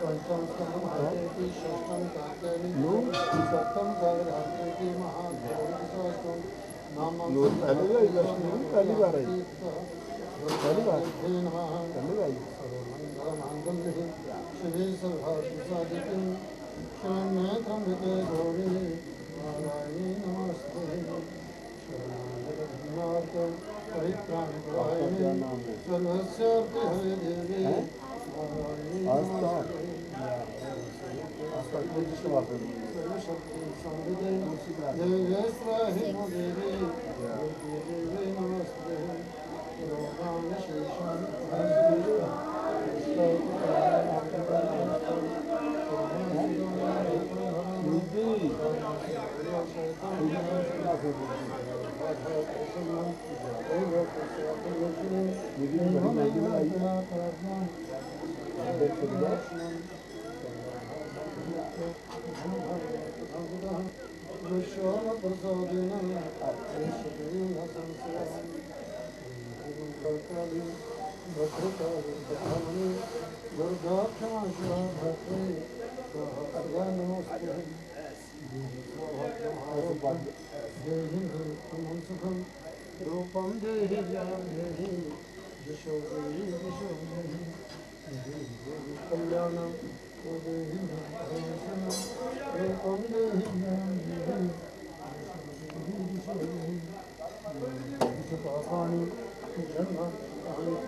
पंचम स्कंदं हरेति षष्ठं कात्यायनी सप्तम जागृति महागौरीशास्त्रं नामं पहली बार है। पहली बार सर्वमंगलमांगल्ये शिवे सर्वार्थसाधिके शरण्ये त्र्यंबके गौरी नारायणी नमस्ते। शरणागतनाथ परित्राणपरायणे सर्वस्यार्थे हरे देवी नारायणी नमस्ते। सर्वशक्ति संविदे देवी स्वाहि देवी देवी नमस्ते। योगान शेषान रूपम देहि देहि दिशो देहि दिशो देहि कल्याणम ओ देहि रूपम देहि देहि दिशो देहि पापानि जन्म अहंच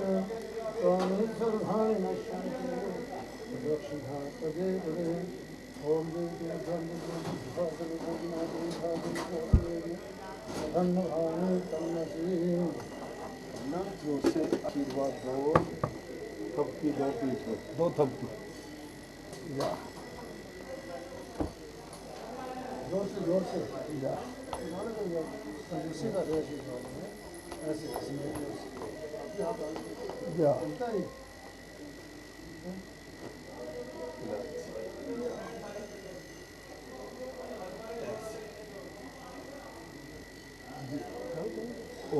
तानि सर्वाणि नश्यन्ति दक्षिणा तदे तदे ओम देवी जोर से आशीर्वाद दो। थपकी दो बीच में, दो थपकी। जोर से सीधा ऐसे ओ